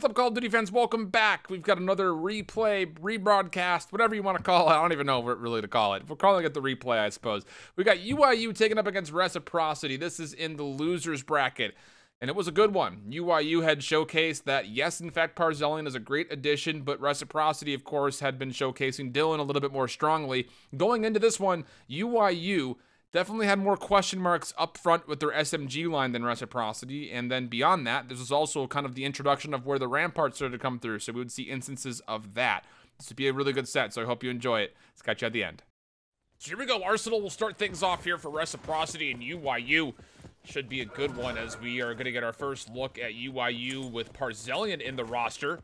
up, Call of Duty fans? Welcome back. We've got another replay, rebroadcast, whatever you want to call it. I don't even know what really to call it. We're calling it the replay, I suppose. We got UYU taking up against Reciprocity. This is in the losers bracket, and it was a good one. UYU had showcased that, yes, in fact, Parzelian is a great addition, but Reciprocity, of course, had been showcasing Dylan a little bit more strongly. Going into this one, UYU definitely had more question marks up front with their SMG line than Reciprocity, and then beyond that, this was also kind of the introduction of where the Ramparts started to come through, so we would see instances of that. This would be a really good set, so I hope you enjoy it. Let's catch you at the end. So here we go, Arsenal will start things off here for Reciprocity and UYU. Should be a good one, as we are going to get our first look at UYU with Parzelian in the roster.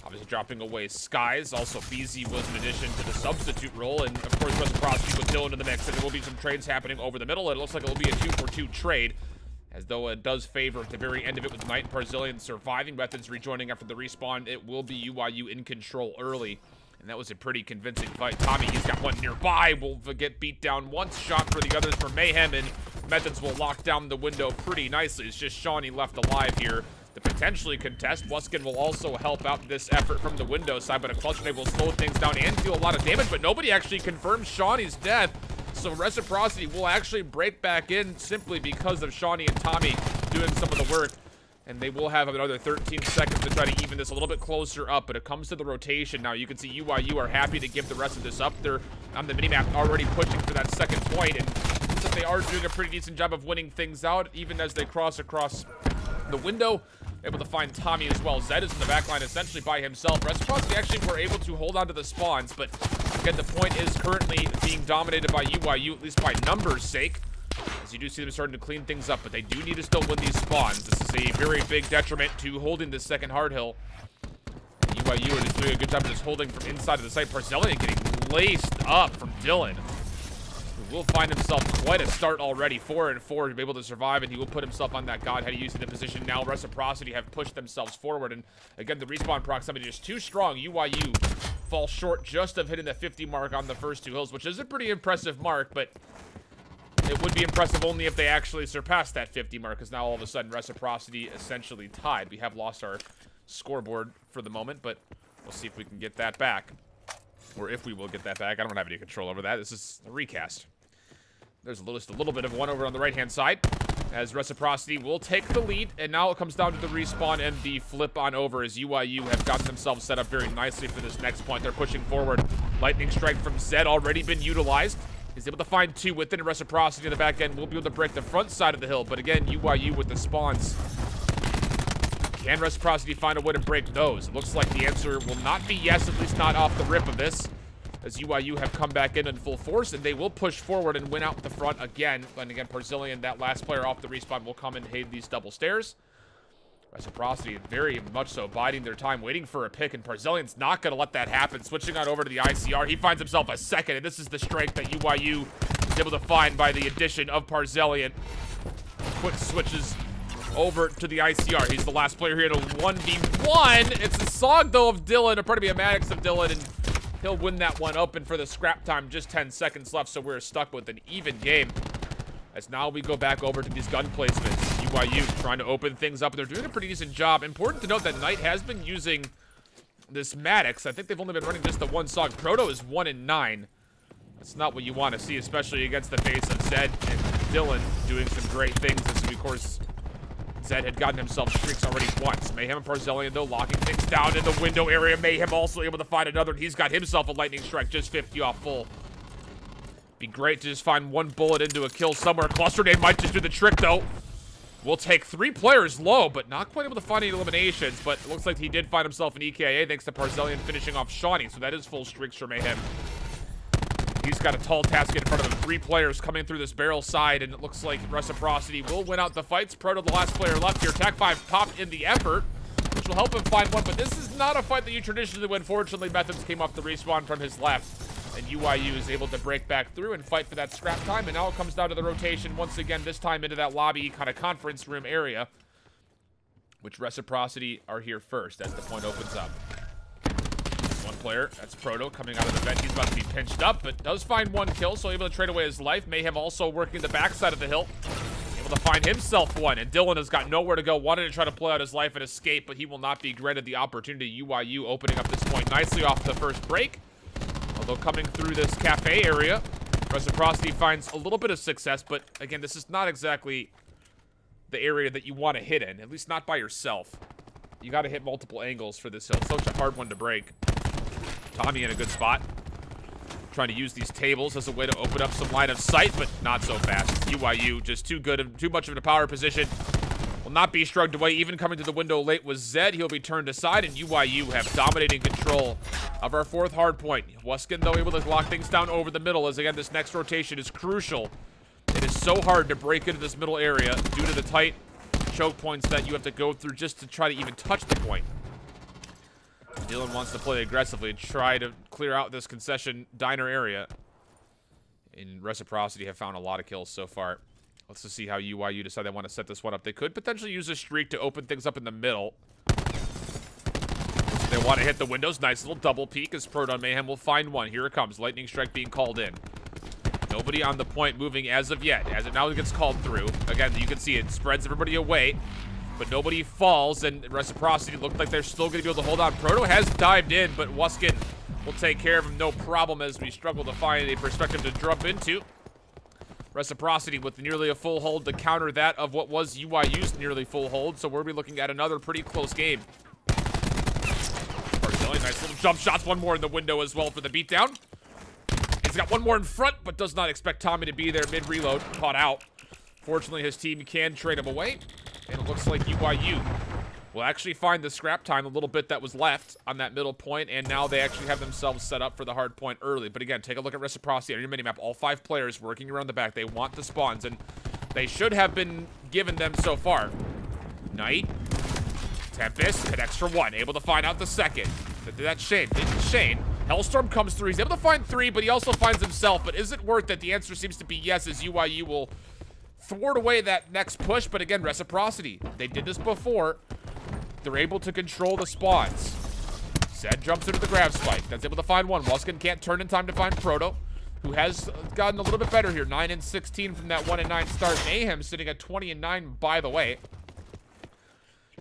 Obviously dropping away Skies. Also, BZ was an addition to the substitute role. And, of course, Reciprocity with Dylan in the mix. And there will be some trades happening over the middle. It looks like it will be a 2-for-2 trade, as though it does favor at the very end of it with Knight and Parzelian surviving methods rejoining after the respawn. It will be UYU in control early. And that was a pretty convincing fight. Tommy, he's got one nearby. Will get beat down once. Shot for the others for Mayhem. And Methods will lock down the window pretty nicely. It's just Shawnee left alive here to potentially contest. Wuskin will also help out this effort from the window side, but a clutch grenade will slow things down and deal a lot of damage, but nobody actually confirms Shawnee's death. So Reciprocity will actually break back in simply because of Shawnee and Tommy doing some of the work. And they will have another 13 seconds to try to even this a little bit closer up, but it comes to the rotation. Now you can see UYU are happy to give the rest of this up. They're on the minimap already pushing for that second point, and that they are doing a pretty decent job of winning things out, even as they cross across the window. Able to find Tommy as well. Zed is in the back line essentially by himself. Reciprocity actually were able to hold on to the spawns, but again, the point is currently being dominated by UYU, at least by numbers' sake, as you do see them starting to clean things up, but they do need to still win these spawns. This is a very big detriment to holding this second hard hill. And UYU are just doing a good job of just holding from inside of the site. Parzelian getting laced up from Dylan, who will find himself quite a start already, 4-4 to be able to survive, and he will put himself on that Godhead using the position. Now Reciprocity have pushed themselves forward, and again, the respawn proximity is too strong. UYU falls short just of hitting the 50 mark on the first two hills, which is a pretty impressive mark, but it would be impressive only if they actually surpassed that 50 mark, because now all of a sudden Reciprocity essentially tied. We have lost our scoreboard for the moment, but we'll see if we can get that back, or if we will get that back. I don't have any control over that. This is a recast. There's just a little bit of one over on the right-hand side, as Reciprocity will take the lead, and now it comes down to the respawn and the flip on over, as UYU have gotten themselves set up very nicely for this next point. They're pushing forward. Lightning Strike from Zed already been utilized. He's able to find two within Reciprocity in the back end. Will be able to break the front side of the hill, but again, UYU with the spawns. Can Reciprocity find a way to break those? It looks like the answer will not be yes, at least not off the rip of this, as UYU have come back in full force, and they will push forward and win out the front again. And again, Parzelian, that last player off the respawn, will come and hit these double stairs. Reciprocity very much so biding their time, waiting for a pick, and Parzelian's not going to let that happen. Switching on over to the ICR, he finds himself a second, and this is the strength that UYU is able to find by the addition of Parzelian. Quick switches over to the ICR. He's the last player here to 1v1. It's a SOG, though, of Dylan, or part of the Maddox of Dylan, and he'll win that one open for the scrap time. Just 10 seconds left, so we're stuck with an even game. As now we go back over to these gun placements. UYU trying to open things up, and they're doing a pretty decent job. Important to note that Knight has been using this Maddox. I think they've only been running just the one SOG. Proto is 1-9. That's not what you want to see, especially against the face of Zed and Dylan doing some great things. As we, of course, Zed had gotten himself streaks already once. Mayhem and Parzelian, though, locking things down in the window area. Mayhem also able to find another, and he's got himself a lightning strike, just 50 off full. Be great to just find one bullet into a kill somewhere. Cluster grenade might just do the trick, though. We'll take 3 players low, but not quite able to find any eliminations. But it looks like he did find himself an EKIA thanks to Parzelian finishing off Shawnee. So that is full streaks for Mayhem. He's got a tall task in front of him. 3 players coming through this barrel side, and it looks like Reciprocity will win out the fights. Proto, the last player left here. Tac 5 popped in the effort, which will help him find one. But this is not a fight that you traditionally win. Fortunately, Methods came off the respawn from his left, and UYU is able to break back through and fight for that scrap time. And now it comes down to the rotation once again, this time into that lobby kind of conference room area, which Reciprocity are here first as the point opens up. One player, that's Proto, coming out of the vent. He's about to be pinched up, but does find one kill, so able to trade away his life. Mayhem also working the backside of the hill. Able to find himself one, and Dylan has got nowhere to go. Wanted to try to play out his life and escape, but he will not be granted the opportunity. UYU opening up this point nicely off the first break. Although coming through this cafe area, Reciprocity finds a little bit of success, but again, this is not exactly the area that you want to hit in, at least not by yourself. You got to hit multiple angles for this hill. It's such a hard one to break. Tommy in a good spot. Trying to use these tables as a way to open up some line of sight, but not so fast. UYU just too good, too much of a power position. Will not be shrugged away. Even coming to the window late was Zed. He'll be turned aside, and UYU have dominating control of our fourth hard point. Wuskin, though, able to lock things down over the middle, as again, this next rotation is crucial. It is so hard to break into this middle area due to the tight choke points that you have to go through just to try to even touch the point. Dylan wants to play aggressively and try to clear out this concession diner area. In Reciprocity have found a lot of kills so far. Let's just see how UYU decide they want to set this one up. They could potentially use a streak to open things up in the middle. They want to hit the windows. Nice little double peek as Proton Mayhem will find one. Here it comes. Lightning Strike being called in. Nobody on the point moving as of yet. As it now gets called through. Again, you can see it spreads everybody away. But nobody falls, and Reciprocity looked like they're still going to be able to hold on. Proto has dived in, but Wuskin will take care of him no problem as we struggle to find a perspective to jump into. Reciprocity with nearly a full hold to counter that of what was UYU's nearly full hold, so we'll be looking at another pretty close game. Barzilli, nice little jump shots. One more in the window as well for the beatdown. He's got one more in front, but does not expect Tommy to be there mid-reload. Caught out. Fortunately, his team can trade him away. And it looks like UYU will actually find the scrap time, a little bit that was left on that middle point, and now they actually have themselves set up for the hard point early. But again, take a look at Reciprocity on your minimap. All 5 players working around the back. They want the spawns, and they should have been given them so far. Knight, Tempest, an extra 1, able to find out the second. That's Shane. Shane. Hellstorm comes through. He's able to find 3, but he also finds himself. But is it worth it? The answer seems to be yes, as UYU will thwart away that next push. But again, Reciprocity, they did this before. They're able to control the spawns. Zed jumps into the grab spike. That's able to find one. Wuskin can't turn in time to find Proto, who has gotten a little bit better here. 9 and 16 from that 1 and 9 start. Mayhem sitting at 20 and 9, by the way.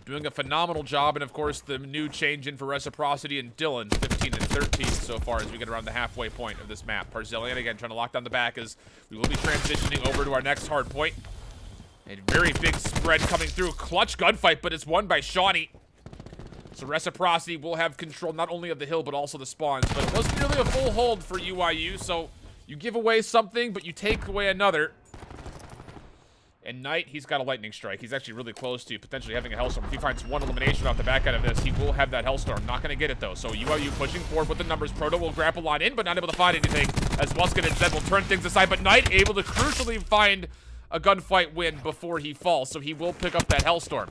Doing a phenomenal job, and of course, the new change in for Reciprocity and Dylan, 15 and 13 so far as we get around the halfway point of this map. Barzilli, again, trying to lock down the back as we will be transitioning over to our next hard point. A very big spread coming through. Clutch gunfight, but it's won by Shawnee. So Reciprocity will have control not only of the hill, but also the spawns. But it wasn't really a full hold for UYU, so you give away something, but you take away another. And Knight, he's got a lightning strike. He's actually really close to potentially having a Hellstorm. If he finds one elimination off the back end of this, he will have that Hellstorm. Not going to get it, though. So UYU pushing forward with the numbers. Proto will grapple on in, but not able to find anything. As Wuskin and Zed will turn things aside. But Knight able to crucially find a gunfight win before he falls. So he will pick up that Hellstorm.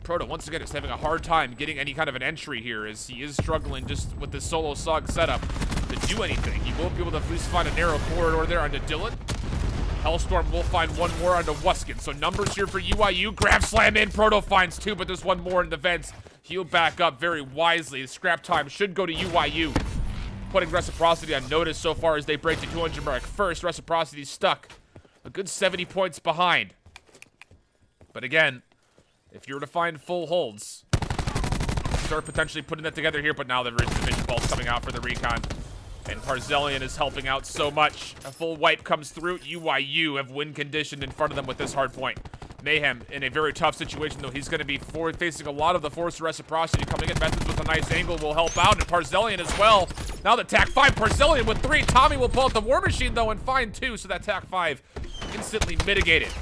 Proto, once again, is having a hard time getting any kind of an entry here, as he is struggling just with this solo SOG setup to do anything. He will be able to at least find a narrow corridor there onto Dylan. Hellstorm will find one more onto Wuskin. So numbers here for UYU. Grab slam in. Proto finds 2, but there's one more in the vents. He'll back up very wisely. The scrap time should go to UYU. Putting Reciprocity on notice so far as they break the 200 mark. First, Reciprocity's stuck a good 70 points behind. But again, if you were to find full holds, start potentially putting that together here. But now the division ball's coming out for the recon. And Barzillian is helping out so much. A full wipe comes through. UYU have win conditioned in front of them with this hard point. Mayhem in a very tough situation, though. He's going to be facing a lot of the force of Reciprocity. Coming in, Methods with a nice angle will help out. And Barzillian as well. Now the TAC 5, Barzillian with 3. Tommy will pull out the War Machine, though, and find 2. So that TAC 5 instantly mitigated.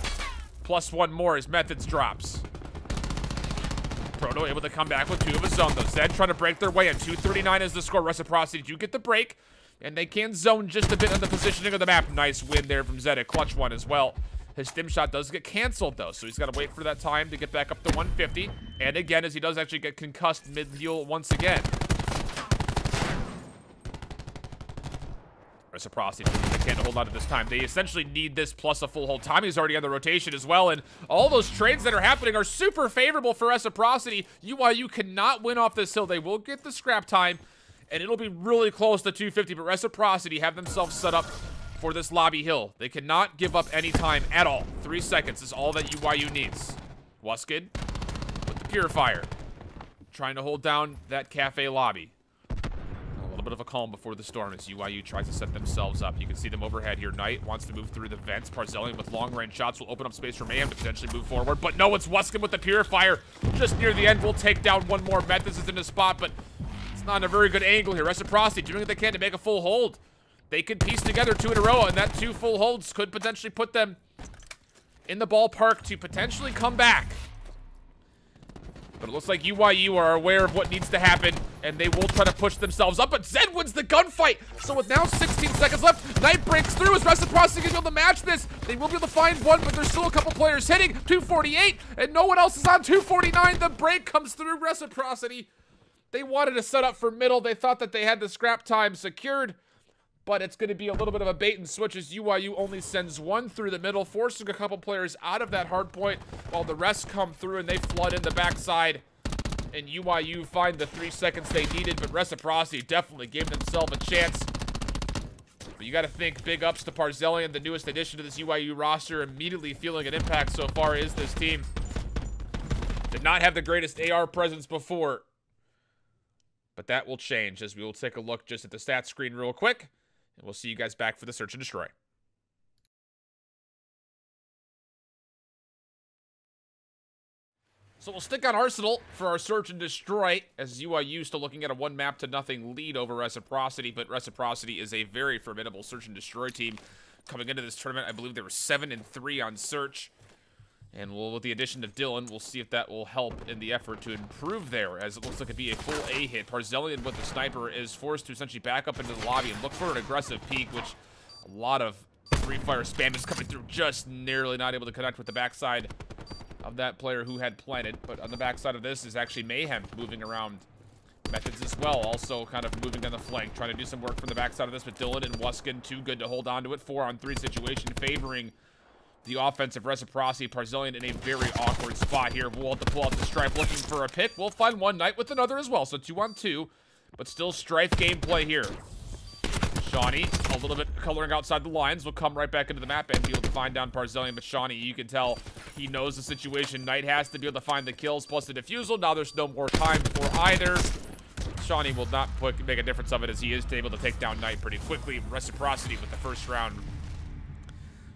Plus 1 more as Methods drops. Proto able to come back with 2 of his own, though. Zed trying to break their way in. 239 is the score. Reciprocity do get the break, and they can zone just a bit on the positioning of the map. Nice win there from Zed. A clutch one as well. His stim shot does get canceled, though, so he's got to wait for that time to get back up to 150. And again, as he does actually get concussed mid-heal once again. Reciprocity, they can't hold on to this time. They essentially need this plus a full hold. Tommy's already on the rotation as well, and all those trades that are happening are super favorable for Reciprocity. UYU cannot win off this hill. They will get the scrap time, and it'll be really close to 250, but Reciprocity have themselves set up for this lobby hill. They cannot give up any time at all. 3 seconds is all that UYU needs. Wuskid with the purifier. Trying to hold down that cafe lobby. A little bit of a calm before the storm as UYU tries to set themselves up. You can see them overhead here. Knight wants to move through the vents. Parzelian with long-range shots will open up space for Mayhem to potentially move forward. But no, it's Wuskid with the purifier. Just near the end, we'll take down one more. Methodist is in a spot, but it's not in a very good angle here. Reciprocity doing what they can to make a full hold. They could piece together 2 in a row, and that 2 full holds could potentially put them in the ballpark to potentially come back. But it looks like UYU are aware of what needs to happen, and they will try to push themselves up. But Zed wins the gunfight. So with now 16 seconds left, Knight breaks through. Is Reciprocity going to be able to match this? They will be able to find one, but there's still a couple players hitting. 248, and no one else is on 249. The break comes through Reciprocity. They wanted to set up for middle. They thought that they had the scrap time secured, but it's going to be a little bit of a bait and switch as UYU only sends one through the middle, forcing a couple players out of that hard point while the rest come through and they flood in the backside. And UYU find the 3 seconds they needed, but Reciprocity definitely gave themselves a chance. But you got to think big ups to Parzelian, the newest addition to this UYU roster, immediately feeling an impact so far is this team. Did not have the greatest AR presence before, but that will change as we will take a look just at the stats screen real quick. And we'll see you guys back for the search and destroy. So we'll stick on Arsenal for our search and destroy as UYU still looking at a 1-0 lead over Reciprocity, but Reciprocity is a very formidable search and destroy team. Coming into this tournament, I believe they were 7-3 on search. And with the addition of Dylan, we'll see if that will help in the effort to improve there, as it looks like it'd be a full A hit. Parzelian with the sniper is forced to essentially back up into the lobby and look for an aggressive peek, which a lot of free fire spam is coming through, just narrowly not able to connect with the backside of that player who had planted. But on the backside of this is actually Mayhem moving around. Methods as well, also kind of moving down the flank, trying to do some work from the backside of this, but Dylan and Wuskid too good to hold on to it. 4-on-3 situation favoring the offensive Reciprocity. Parzelian in a very awkward spot here. We'll have to pull out the Strife looking for a pick. We'll find one Knight with another as well. So 2-on-2, but still Strife gameplay here. Shawnee, a little bit coloring outside the lines, will come right back into the map and be able to find down Parzelian. But Shawnee, you can tell he knows the situation. Knight has to be able to find the kills plus the defusal. Now there's no more time for either. Shawnee will not make a difference of it as he is able to take down Knight pretty quickly. Reciprocity with the first round.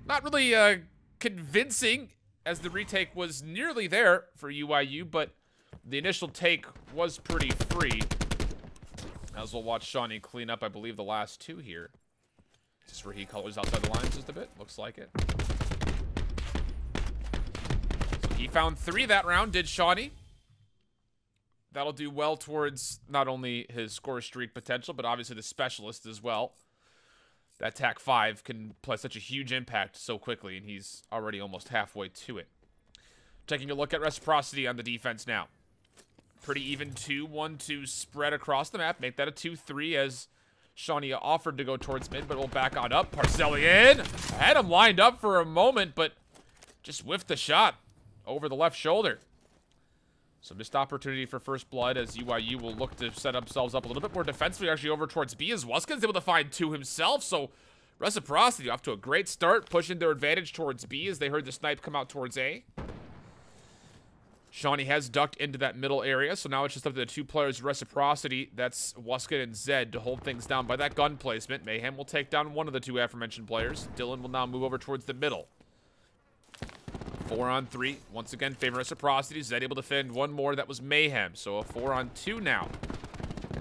Not really convincing, as the retake was nearly there for UYU, but the initial take was pretty free. As we'll watch Shawnee clean up, I believe, the last 2 here. Is this where he colors outside the lines just a bit? Looks like it. So he found 3 that round, did Shawnee. That'll do well towards not only his score streak potential, but obviously the specialist as well. That TAC 5 can play such a huge impact so quickly, and he's already almost halfway to it. Taking a look at Reciprocity on the defense now. Pretty even 2-1-2 spread across the map. Make that a 2-3 as Shawnee offered to go towards mid, but we'll back on up. Parzelian had him lined up for a moment, but just whiffed the shot over the left shoulder. So missed opportunity for first blood as UYU will look to set themselves up a little bit more defensively, actually over towards B as Wuskid's able to find 2 himself. So Reciprocity off to a great start, pushing their advantage towards B as they heard the snipe come out towards A. Shawnee has ducked into that middle area, so now it's just up to the 2 players Reciprocity. That's Wuskid and Zed to hold things down by that gun placement. Mayhem will take down one of the 2 aforementioned players. Dylan will now move over towards the middle. 4-on-3, once again, favor Reciprocity. Zed able to defend one more, that was Mayhem. So a 4-on-2 now.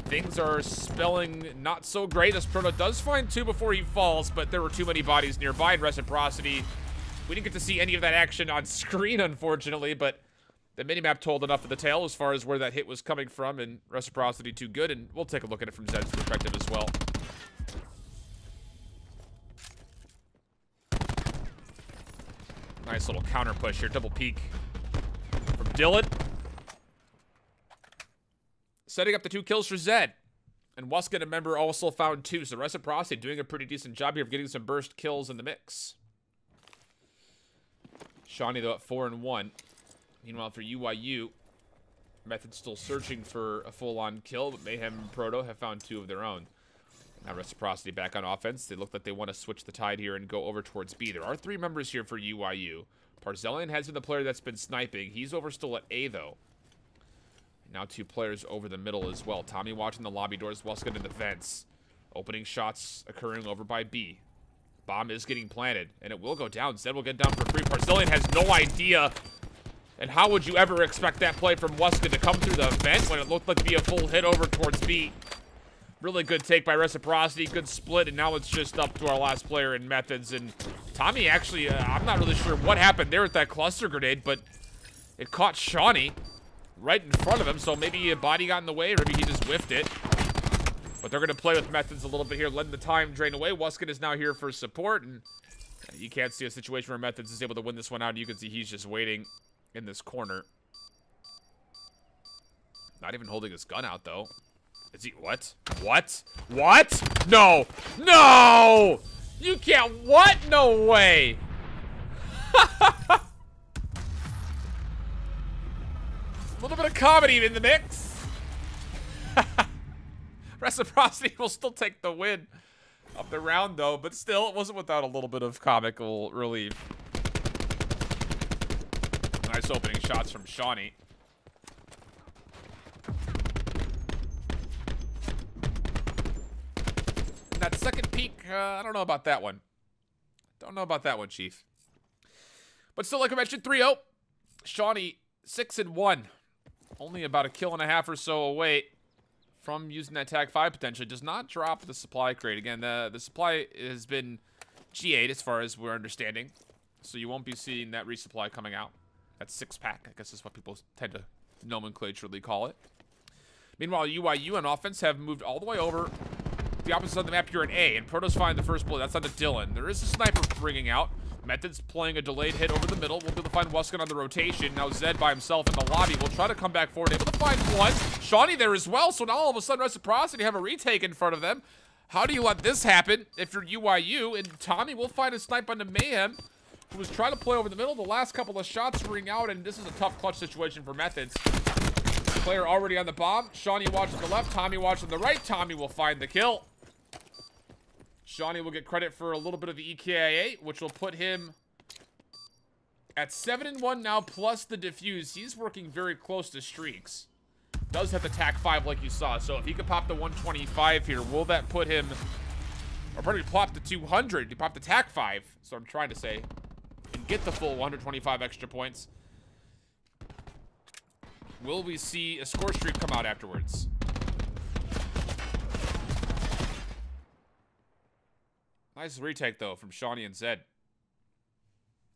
Things are spelling not so great as Proto does find 2 before he falls, but there were too many bodies nearby in Reciprocity. We didn't get to see any of that action on screen, unfortunately, but the minimap told enough of the tale as far as where that hit was coming from, and Reciprocity too good, and we'll take a look at it from Zed's perspective as well. Nice little counter push here, double peek from Dylan. Setting up the 2 kills for Zed. And Wuskid, a member, also found 2, so Reciprocity doing a pretty decent job here of getting some burst kills in the mix. Shawnee, though, at 4-1. Meanwhile, for UYU, Method's still searching for a full-on kill, but Mayhem and Proto have found 2 of their own. Now Reciprocity back on offense. They look like they want to switch the tide here and go over towards B. There are 3 members here for UYU. Parzellian has been the player that's been sniping. He's over still at A, though. Now 2 players over the middle as well. Tommy watching the lobby doors. Weskin in the vents. Opening shots occurring over by B. Bomb is getting planted, and it will go down. Zed will get down for free. Parzellian has no idea. And how would you ever expect that play from Weskin to come through the vent when it looked like to be a full hit over towards B? Really good take by Reciprocity, good split, and now it's just up to our last player in Methods. And Tommy actually, I'm not really sure what happened there with that cluster grenade, but it caught Shawnee right in front of him, so maybe a body got in the way, or maybe he just whiffed it. But they're going to play with Methods a little bit here, letting the time drain away. Weskin is now here for support, and you can't see a situation where Methods is able to win this one out. You can see he's just waiting in this corner. Not even holding his gun out, though. Is he, what? What? What? No! No! You can't, what? No way! A little bit of comedy in the mix. Reciprocity will still take the win of the round, though, but still, it wasn't without a little bit of comical relief. Nice opening shots from Shawnee. That second peek, I don't know about that one. Don't know about that one, Chief. But still, like I mentioned, 3-0. Shawnee, 6-1. Only about a kill and a half or so away from using that tag 5 potentially. Does not drop the supply crate. Again, the supply has been G8 as far as we're understanding. So you won't be seeing that resupply coming out. That's 6-pack, I guess is what people tend to nomenclaturally call it. Meanwhile, UYU on offense have moved all the way over the opposite of the map here in A, and Protoss find the first bullet. That's onto Dylan. There is a sniper ringing out. Methods playing a delayed hit over the middle. We'll be able to find Weskin on the rotation. Now Zed by himself in the lobby will try to come back forward. Able to find one. Shawnee there as well, so now all of a sudden Reciprocity have a retake in front of them. How do you let this happen if you're UYU? And Tommy will find a snipe onto Mayhem, who was trying to play over the middle. The last couple of shots ring out, and this is a tough clutch situation for Methods. Player already on the bomb. Shawnee watching the left. Tommy watching the right. Tommy will find the kill. Shawnee will get credit for a little bit of the EKIA, which will put him at 7-1 now, plus the defuse. He's working very close to streaks. Does have the TAC 5 like you saw, so if he could pop the 125 here, will that put him, or probably plop the 200, he popped the TAC 5, so I'm trying to say, and get the full 125 extra points. Will we see a score streak come out afterwards? Nice retake, though, from Shawnee and Zed.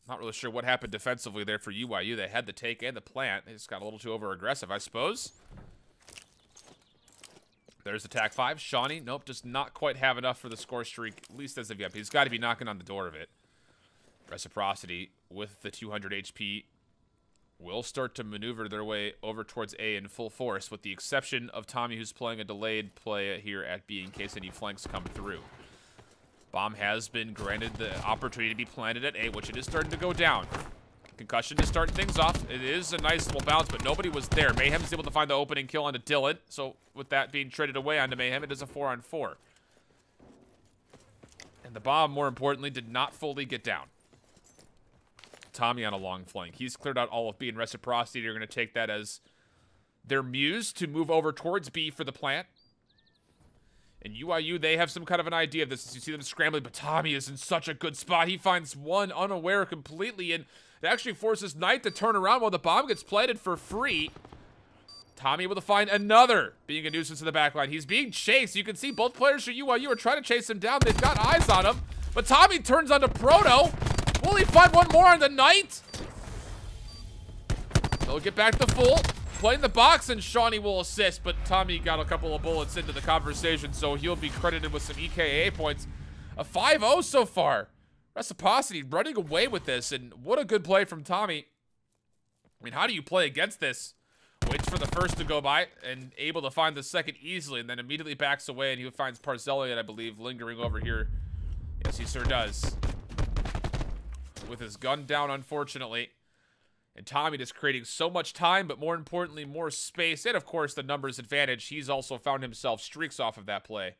Not really sure what happened defensively there for UYU. They had the take and the plant. They just got a little too over-aggressive, I suppose. There's the TAC 5. Shawnee, nope, does not quite have enough for the score streak, at least as of yet. He's got to be knocking on the door of it. Reciprocity, with the 200 HP, will start to maneuver their way over towards A in full force, with the exception of Tommy, who's playing a delayed play here at B in case any flanks come through. Bomb has been granted the opportunity to be planted at A, which it is starting to go down. Concussion is starting things off. It is a nice little bounce, but nobody was there. Mayhem is able to find the opening kill onto Dylan. So with that being traded away onto Mayhem, it is a 4-on-4. And the bomb, more importantly, did not fully get down. Tommy on a long flank. He's cleared out all of B, and Reciprocity are going to take that as their muse to move over towards B for the plant. And UYU, they have some kind of an idea of this as you see them scrambling, but Tommy is in such a good spot. He finds one unaware completely, and it actually forces Knight to turn around while the bomb gets planted for free. Tommy able to find another, being a nuisance in the backline. He's being chased. You can see both players for UYU are trying to chase him down. They've got eyes on him, but Tommy turns onto Proto. Will he find one more on the Knight? They'll get back to full. Playing the box, and Shawnee will assist, but Tommy got a couple of bullets into the conversation, so he'll be credited with some EKA points. A 5-0 so far. Reciprocity running away with this, and what a good play from Tommy. I mean, how do you play against this? Waits for the first to go by, and able to find the second easily, and then immediately backs away, and he finds Parzellian, I believe, lingering over here. Yes, he sure does. With his gun down, unfortunately. And Tommy just creating so much time, but more importantly, more space. And, of course, the numbers advantage. He's also found himself streaks off of that play.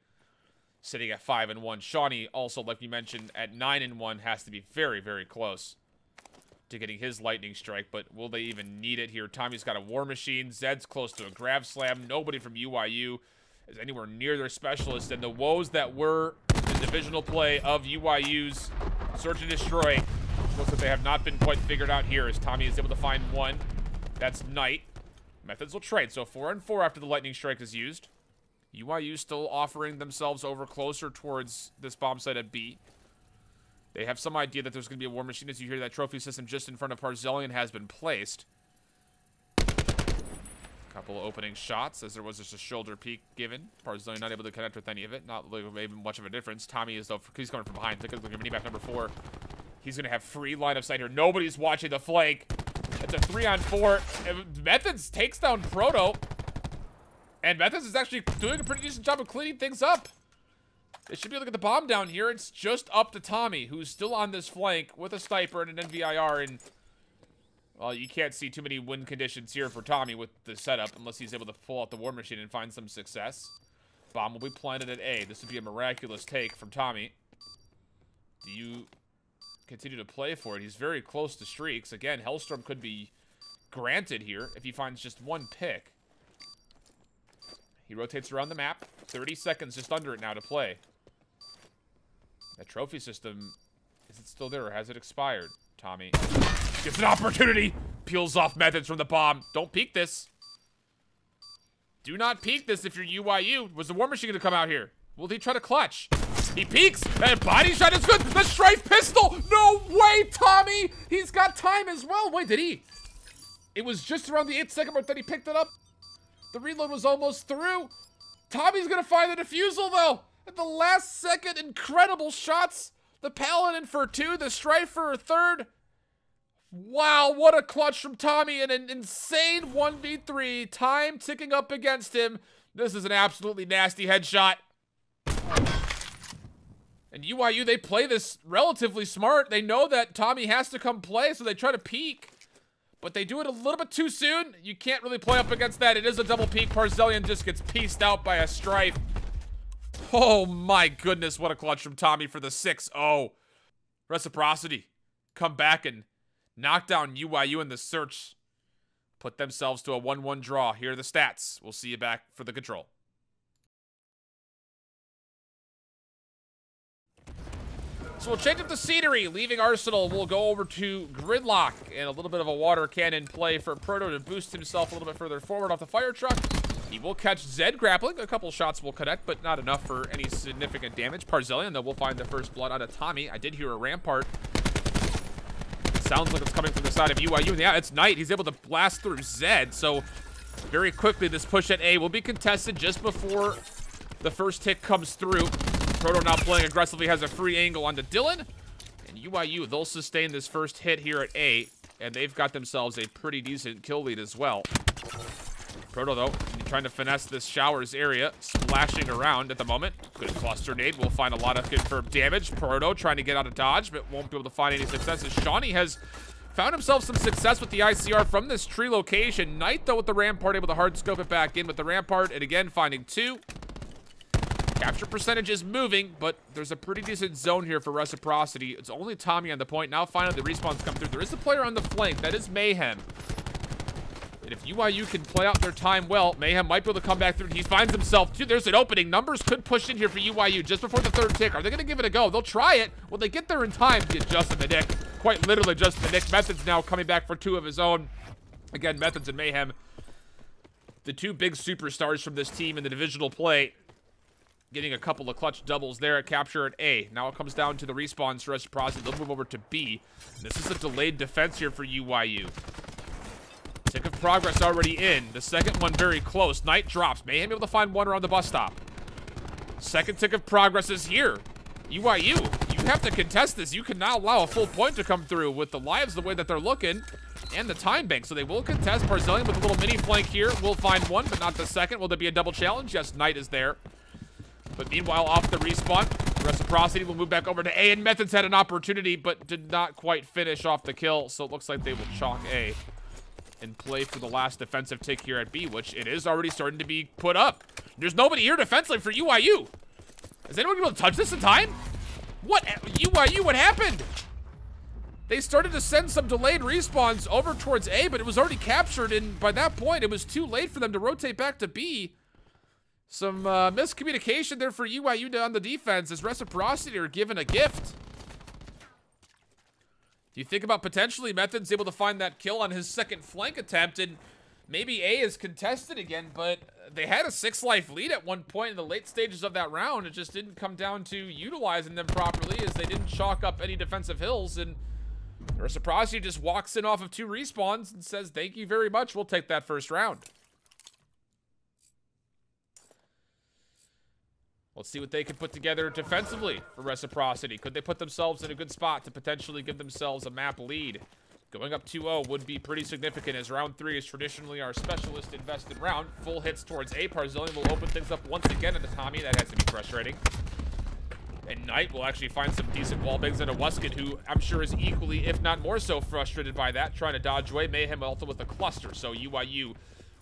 sitting at 5-1. Shawnee also, like we mentioned, at 9-1, has to be very, very close to getting his lightning strike, but will they even need it here? Tommy's got a war machine. Zed's close to a grab slam. Nobody from UYU is anywhere near their specialist, and the woes that were the divisional play of UYU's search and destroy looks like they have not been quite figured out here, as Tommy is able to find one. That's Knight. Methods will trade, so 4-4 after the lightning strike is used. UYU still offering themselves over closer towards this bomb site at B. They have some idea that there's going to be a war machine as you hear that trophy system just in front of Parzelian has been placed. Couple of opening shots as there was just a shoulder peek given. Parzelian not able to connect with any of it. Not really making much of a difference. Tommy is, though, he's coming from behind. Look at mini map number 4. He's going to have free line of sight here. Nobody's watching the flank. It's a 3-on-4. Methods takes down Proto. And Methods is actually doing a pretty decent job of cleaning things up. They should be able to get the bomb down here. It's just up to Tommy, who's still on this flank with a sniper and an NVIR. And, well, you can't see too many win conditions here for Tommy with the setup unless he's able to pull out the war machine and find some success. Bomb will be planted at A. This would be a miraculous take from Tommy. Do you continue to play for it? He's very close to streaks. Again, Hellstorm could be granted here if he finds just one pick. He rotates around the map. 30 seconds just under it now to play. That trophy system, is it still there or has it expired? Tommy gets an opportunity. Peels off Methods from the bomb. Don't peek this. Do not peek this if you're UYU. Was the war machine going to come out here? Will he try to clutch? He peeks. And body shot is good. The Strife pistol. No way, Tommy. He's got time as well. Wait, did he? It was just around the 8-second mark that he picked it up. The reload was almost through. Tommy's going to find the defusal, though. At the last second, incredible shots. The Paladin for 2, the Strife for a 3rd. Wow, what a clutch from Tommy. And an insane 1v3. Time ticking up against him. This is an absolutely nasty headshot. And UYU, they play this relatively smart. They know that Tommy has to come play, so they try to peek. But they do it a little bit too soon. You can't really play up against that. It is a double peek. Parzelian just gets pieced out by a Strife. Oh my goodness, what a clutch from Tommy for the 6-0. Reciprocity come back and knock down UYU in the search. Put themselves to a 1-1 draw. Here are the stats. We'll see you back for the control. So we'll change up the scenery. Leaving Arsenal, we'll go over to Gridlock and a little bit of a water cannon play for Proto to boost himself a little bit further forward off the fire truck. He will catch Zed grappling. A couple shots will connect, but not enough for any significant damage. Parzelian, though, will find the first blood out of Tommy. I did hear a Rampart. It sounds like it's coming from the side of UYU. And yeah, it's Knight. He's able to blast through Zed. So very quickly, this push at A will be contested just before the first hit comes through. Proto now playing aggressively, has a free angle onto Dylan. And UYU, they'll sustain this first hit here at A. And they've got themselves a pretty decent kill lead as well. Proto, though, trying to finesse this Showers area, splashing around at the moment. Good cluster nade. We'll find a lot of confirmed damage. Proto trying to get out of dodge, but won't be able to find any successes. Shawnee has found himself some success with the ICR from this tree location. Knight, though, with the Rampart, able to hard scope it back in with the Rampart, and again, finding 2. Capture percentage is moving, but there's a pretty decent zone here for Reciprocity. It's only Tommy on the point. Now, finally, the respawns come through. There is a player on the flank. That is Mayhem. And if UYU can play out their time well, Mayhem might be able to come back through. He finds himself, too. There's an opening. Numbers could push in here for UYU just before the 3rd tick. Are they going to give it a go? They'll try it. Will they get there in time? Get just in the nick. Quite literally just in the nick. Methods now coming back for 2 of his own. Again, Methods and Mayhem, the 2 big superstars from this team in the divisional play, getting a couple of clutch doubles there at capture at A. Now it comes down to the respawns for Reciprocity. They'll move over to B. This is a delayed defense here for UYU. Tick of progress already in. The second one very close. Knight drops. Mayhem able to find one around the bus stop. Second tick of progress is here. UYU, you have to contest this. You cannot allow a full point to come through with the lives the way that they're looking and the time bank. So they will contest. Parzelian with a little mini flank here. Will find one, but not the second. Will there be a double challenge? Yes, Knight is there. But meanwhile, off the respawn, Reciprocity will move back over to A. And Methods had an opportunity, but did not quite finish off the kill. So it looks like they will chalk A and play for the last defensive tick here at B, which it is already starting to be put up. There's nobody here defensively for UYU. Is anyone able to touch this in time? What? UYU, what happened? They started to send some delayed respawns over towards A, but it was already captured, and by that point, it was too late for them to rotate back to B. Some miscommunication there for UYU on the defense as Reciprocity are given a gift. Do you think about potentially Method's able to find that kill on his second flank attempt, and maybe A is contested again, but they had a 6-life lead at one point in the late stages of that round. It just didn't come down to utilizing them properly as they didn't chalk up any defensive hills, and Reciprocity just walks in off of 2 respawns and says, thank you very much, we'll take that first round. Let's see what they can put together defensively for Reciprocity. Could they put themselves in a good spot to potentially give themselves a map lead? Going up 2-0 would be pretty significant, as round 3 is traditionally our specialist invested round. Full hits towards A. Parzillion will open things up once again into Tommy. That has to be frustrating. And Knight will actually find some decent wall bangs into Wuskin, who I'm sure is equally, if not more so, frustrated by that, trying to dodge away. Mayhem also with a cluster. So UYU,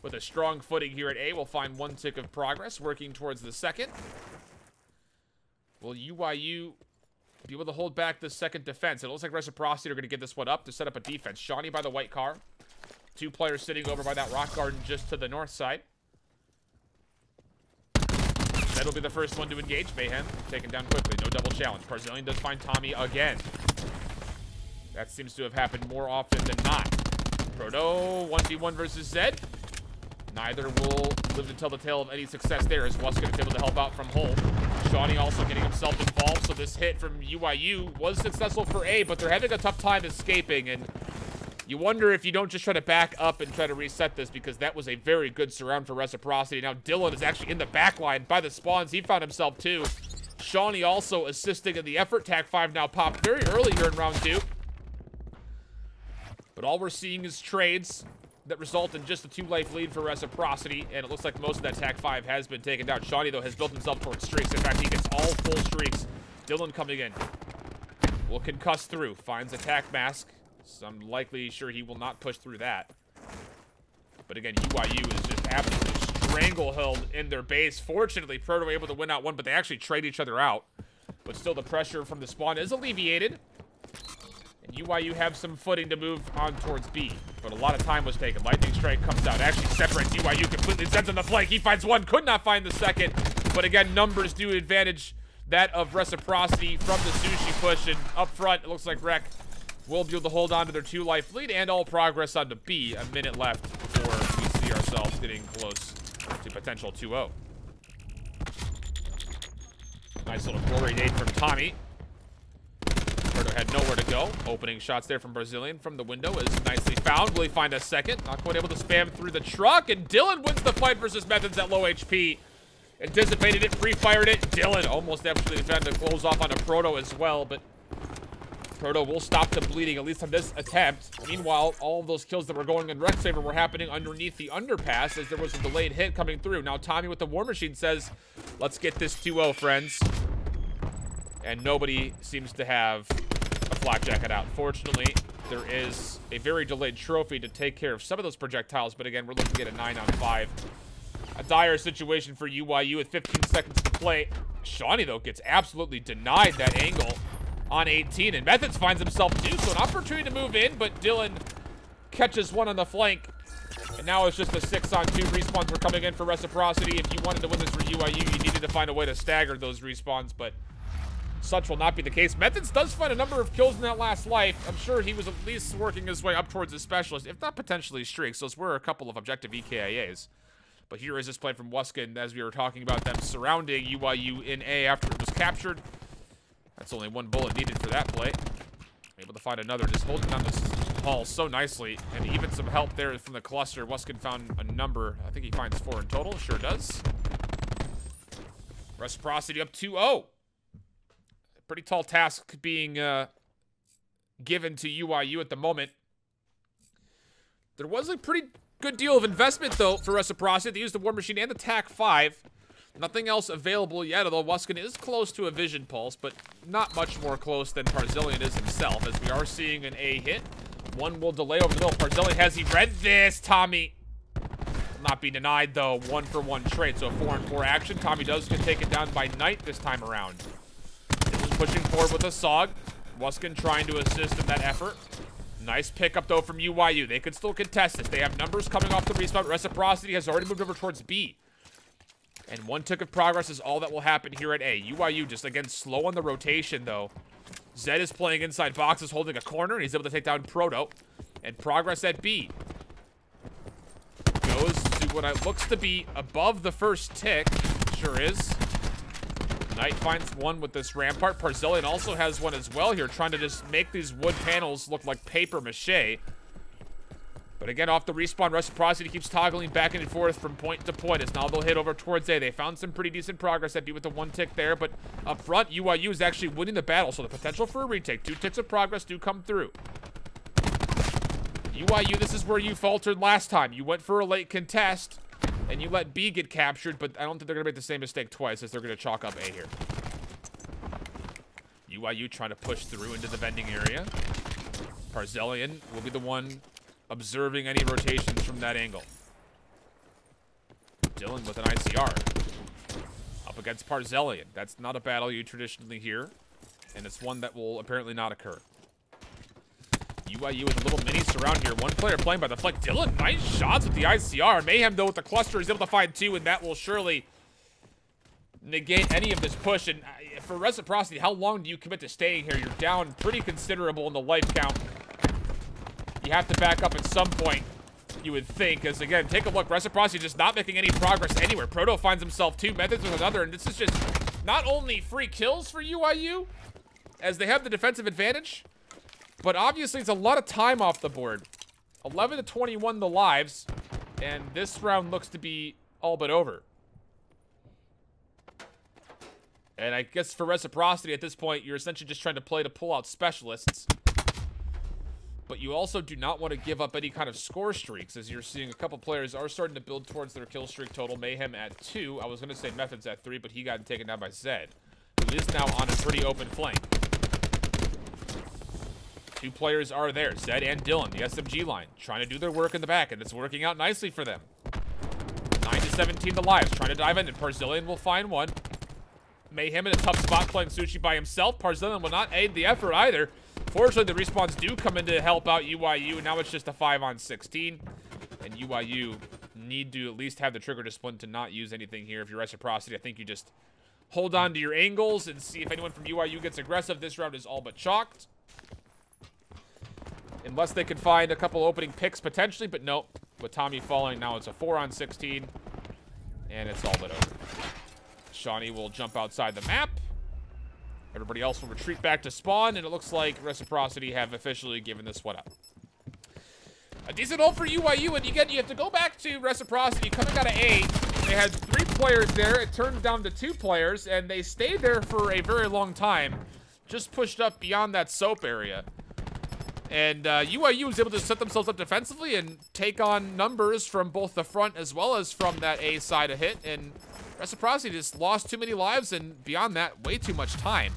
with a strong footing here at A, will find 1 tick of progress, working towards the second. Will UYU be able to hold back the second defense? It looks like Reciprocity are going to give this one up to set up a defense. Shawnee by the white car. 2 players sitting over by that rock garden just to the north side. That'll be the first one to engage. Mayhem taken down quickly. No double challenge. Parzillion does find Tommy again. That seems to have happened more often than not. Proto 1v1 versus Zed. Neither will live to tell the tale of any success there, as Wuskin is able to help out from home. Shawnee also getting himself involved, so this hit from UYU was successful for A, but they're having a tough time escaping, and you wonder if you don't just try to back up and try to reset this, because that was a very good surround for Reciprocity. Now Dylan is actually in the back line by the spawns. He found himself too. Shawnee also assisting in the effort. Tag 5 now popped very early here in round 2. But all we're seeing is trades that result in just a 2-life lead for Reciprocity, and it looks like most of that Tag 5 has been taken down. Shawnee, though, has built himself towards streaks. In fact, he gets all full streaks. Dylan coming in. Will concuss through. Finds attack mask. So I'm likely sure he will not push through that. But again, UYU is just absolutely strangled in their base. Fortunately, Proto were able to win out 1, but they actually trade each other out. But still, the pressure from the spawn is alleviated. And UYU have some footing to move on towards B. But a lot of time was taken. Lightning Strike comes out. Actually separates UYU completely. Zed's on the flank. He finds 1. Could not find the second. But again, numbers do advantage that of Reciprocity from the sushi push. And up front, it looks like Rec will be able to hold on to their 2-life lead. And all progress onto B. A minute left before we see ourselves getting close to potential 2-0. Nice little glory nade from Tommy. Proto had nowhere to go. Opening shots there from Parzillion from the window is nicely found. Will he find a second? Not quite able to spam through the truck, and Dylan wins the fight versus Methods at low HP. Anticipated it, pre-fired it. Dylan almost actually found to close off on a Proto as well, but Proto will stop the bleeding, at least on this attempt. Meanwhile, all of those kills that were going in Rec's favor were happening underneath the underpass as there was a delayed hit coming through. Now Tommy with the War Machine says, let's get this 2-0, friends. And nobody seems to have a flak jacket out. Fortunately, there is a very delayed trophy to take care of some of those projectiles, but again, we're looking at a 9 on 5. A dire situation for UYU with 15 seconds to play. Shawnee, though, gets absolutely denied that angle on 18, and Methods finds himself too, so an opportunity to move in, but Dylan catches 1 on the flank. And now it's just a 6-on-2. Respawns were coming in for Reciprocity. If you wanted to win this for UYU, you needed to find a way to stagger those respawns, but such will not be the case. Methods does find a number of kills in that last life. I'm sure he was at least working his way up towards his specialist, if not potentially streaks. Those were a couple of objective EKIAs. But here is this play from Wuskin, as we were talking about them surrounding UYU in A after it was captured. That's only 1 bullet needed for that play. Able to find another, just holding on this hall so nicely. And even some help there from the cluster. Wuskin found a number. I think he finds 4 in total. Sure does. Reciprocity up 2-0. Pretty tall task being given to UYU at the moment. There was a pretty good deal of investment, though, for Reciprocity. They used the War Machine and the TAC 5. Nothing else available yet, although Wuskin is close to a Vision Pulse, but not much more close than Parzillion is himself, as we are seeing an A hit. 1 will delay over the middle. Parzillion, has he read this? Tommy not be denied, though. 1-for-1 trade, so 4-on-4 action. Tommy does get taken down by Knight this time around. Dylan pushing forward with a Sog. Wuskin trying to assist in that effort. Nice pickup, though, from UYU. They could still contest this. They have numbers coming off the respawn. Reciprocity has already moved over towards B. And 1 tick of progress is all that will happen here at A. UYU just, again, slow on the rotation, though. Zed is playing inside boxes, holding a corner, and he's able to take down Proto. And progress at B goes to what looks to be above the first tick. Sure is. Knight finds one with this Rampart. Parzillion also has one as well here, trying to just make these wood panels look like paper mache. But again, off the respawn, Reciprocity keeps toggling back and forth from point to point as now they'll hit over towards A. They found some pretty decent progress at B with the 1 tick there, but up front, UYU is actually winning the battle, so the potential for a retake. 2 ticks of progress do come through. UYU, this is where you faltered last time. You went for a late contest, and you let B get captured, but I don't think they're going to make the same mistake twice as they're going to chalk up A here. UYU trying to push through into the vending area. Parzillion will be the one observing any rotations from that angle. Dylan with an ICR. Up against Parzillion. That's not a battle you traditionally hear, and it's one that will apparently not occur. UYU with a little mini surround here. 1 player playing by the flank. Dylan, nice shots with the ICR. Mayhem, though, with the cluster is able to find 2, and that will surely negate any of this push. And for Reciprocity, how long do you commit to staying here? You're down pretty considerable in the life count. You have to back up at some point, you would think. As, again, take a look. Reciprocity just not making any progress anywhere. Proto finds himself 2 methods with another, and this is just not only free kills for UYU, as they have the defensive advantage, but obviously, it's a lot of time off the board. 11 to 21 the lives, and this round looks to be all but over. And I guess for Reciprocity at this point, you're essentially just trying to play to pull out specialists. But you also do not want to give up any kind of score streaks, as you're seeing a couple players are starting to build towards their kill streak total. Mayhem at 2. I was going to say Methods at 3, but he got taken down by Zed, who is now on a pretty open flank. 2 players are there, Zed and Dylan, the SMG line, trying to do their work in the back, and it's working out nicely for them. 9 to 17 the lives, trying to dive in, and Parzillion will find one. Mayhem in a tough spot playing Sushi by himself. Parzillion will not aid the effort either. Fortunately, the respawns do come in to help out UYU, and now it's just a 5-on-16. And UYU need to at least have the trigger discipline to not use anything here. If you're Reciprocity, I think you just hold on to your angles and see if anyone from UYU gets aggressive. This round is all but chalked. Unless they can find a couple opening picks potentially, but nope. With Tommy falling, now it's a 4-on-16. And it's all but over. Shawnee will jump outside the map. Everybody else will retreat back to spawn, and it looks like Reciprocity have officially given this one up. A decent ult for UYU, and again, you have to go back to Reciprocity coming out of A. They had 3 players there. It turned down to 2 players, and they stayed there for a very long time. Just pushed up beyond that soap area. And UYU was able to set themselves up defensively and take on numbers from both the front as well as from that A side of hit. And Reciprocity just lost too many lives, and beyond that, way too much time.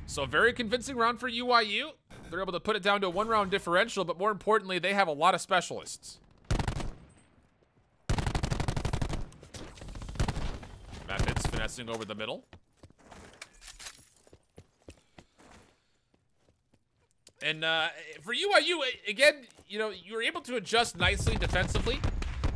So a very convincing round for UYU. They're able to put it down to a 1-round differential, but more importantly, they have a lot of specialists. Methods finessing over the middle. And for UYU, again, you know, you were able to adjust nicely defensively.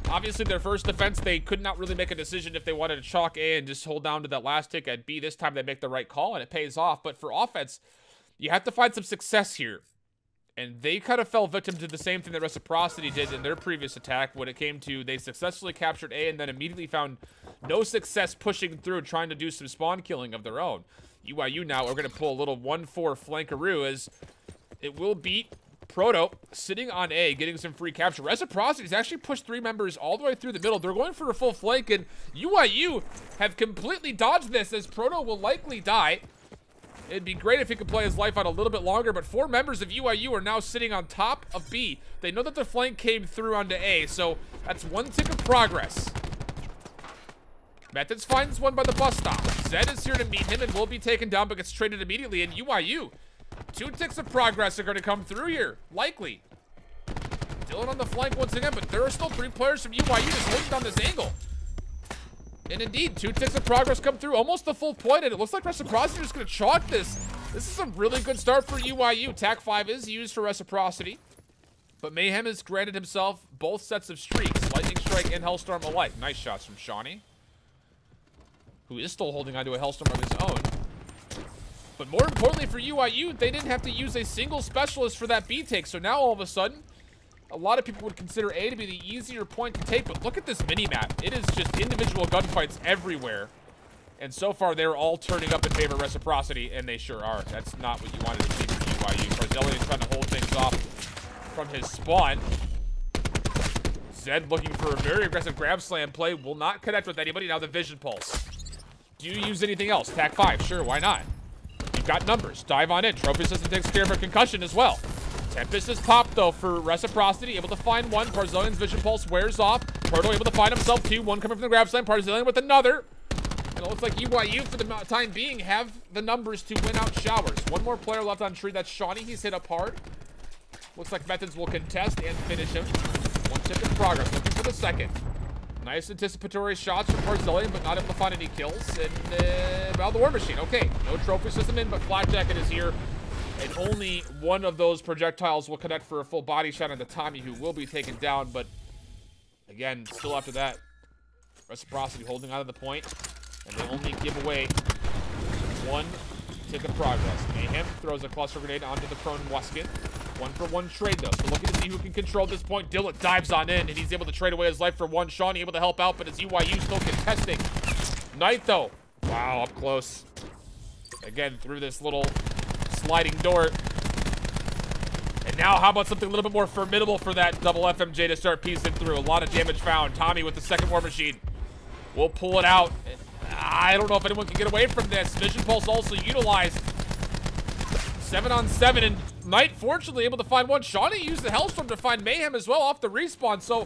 Obviously, their first defense, they could not really make a decision if they wanted to chalk A and just hold down to that last tick at B. This time, they make the right call, and it pays off. But for offense, you have to find some success here. And they kind of fell victim to the same thing that Reciprocity did in their previous attack when it came to they successfully captured A and then immediately found no success pushing through, trying to do some spawn killing of their own. UYU now are going to pull a little 1-4 flankaroo as it will beat Proto sitting on A, getting some free capture. Reciprocity's actually pushed 3 members all the way through the middle. They're going for a full flank, and UYU have completely dodged this as Proto will likely die. It'd be great if he could play his life out a little bit longer, but 4 members of UYU are now sitting on top of B. They know that the flank came through onto A, so that's 1 tick of progress. Methods finds one by the bus stop. Zed is here to meet him and will be taken down, but gets traded immediately, and UYU 2 ticks of progress are going to come through here. Likely. Dylan on the flank once again, but there are still 3 players from UYU just holding down this angle. And indeed, 2 ticks of progress come through. Almost the full point, and it looks like Reciprocity is just going to chalk this. This is a really good start for UYU. TAC 5 is used for Reciprocity. But Mayhem has granted himself both sets of streaks. Lightning Strike and Hellstorm alike. Nice shots from Shawnee, who is still holding onto a Hellstorm of his own. But more importantly for UYU, they didn't have to use a single specialist for that B take. So now all of a sudden, a lot of people would consider A to be the easier point to take. But look at this mini-map. It is just individual gunfights everywhere. And so far, they're all turning up in favor of Reciprocity, and they sure are. That's not what you wanted to see from UYU. Barzillion trying to hold things off from his spawn. Zed looking for a very aggressive grab slam play. Will not connect with anybody. Now the vision pulse. Do you use anything else? TAC 5, sure, why not? You've got numbers. Dive on in. Trophy System takes care of a concussion as well. Tempest is popped, though, for Reciprocity. Able to find one. Barzillion's vision pulse wears off. Proto able to find himself 2. One coming from the grab slam. Barzillion with another. And it looks like UYU, for the time being, have the numbers to win out showers. One more player left on tree. That's Shawnee. He's hit up hard. Looks like Methods will contest and finish him. 1 tick in progress. Looking for the second. Nice anticipatory shots from Barzillion, but not able to find any kills. And, well, the War Machine. Okay, no trophy system in, but Flak Jacket is here. And only one of those projectiles will connect for a full body shot on the Tommy, who will be taken down. But, again, still after that, Reciprocity holding on to the point. And they only give away 1 tick of progress. Mayhem throws a cluster grenade onto the prone Wuskin. 1-for-1 trade, though. So looking to see who can control this point. Dylan dives on in, and he's able to trade away his life for 1. Shawnee able to help out, but it's UYU still contesting. Knight, though. Wow, up close. Again, through this little sliding door. And now, how about something a little bit more formidable for that double FMJ to start piecing through? A lot of damage found. Tommy with the second War Machine will pull it out. I don't know if anyone can get away from this. Vision Pulse also utilized. 7-on-7, and Knight fortunately able to find one. Shawnee used the Hellstorm to find Mayhem as well off the respawn. So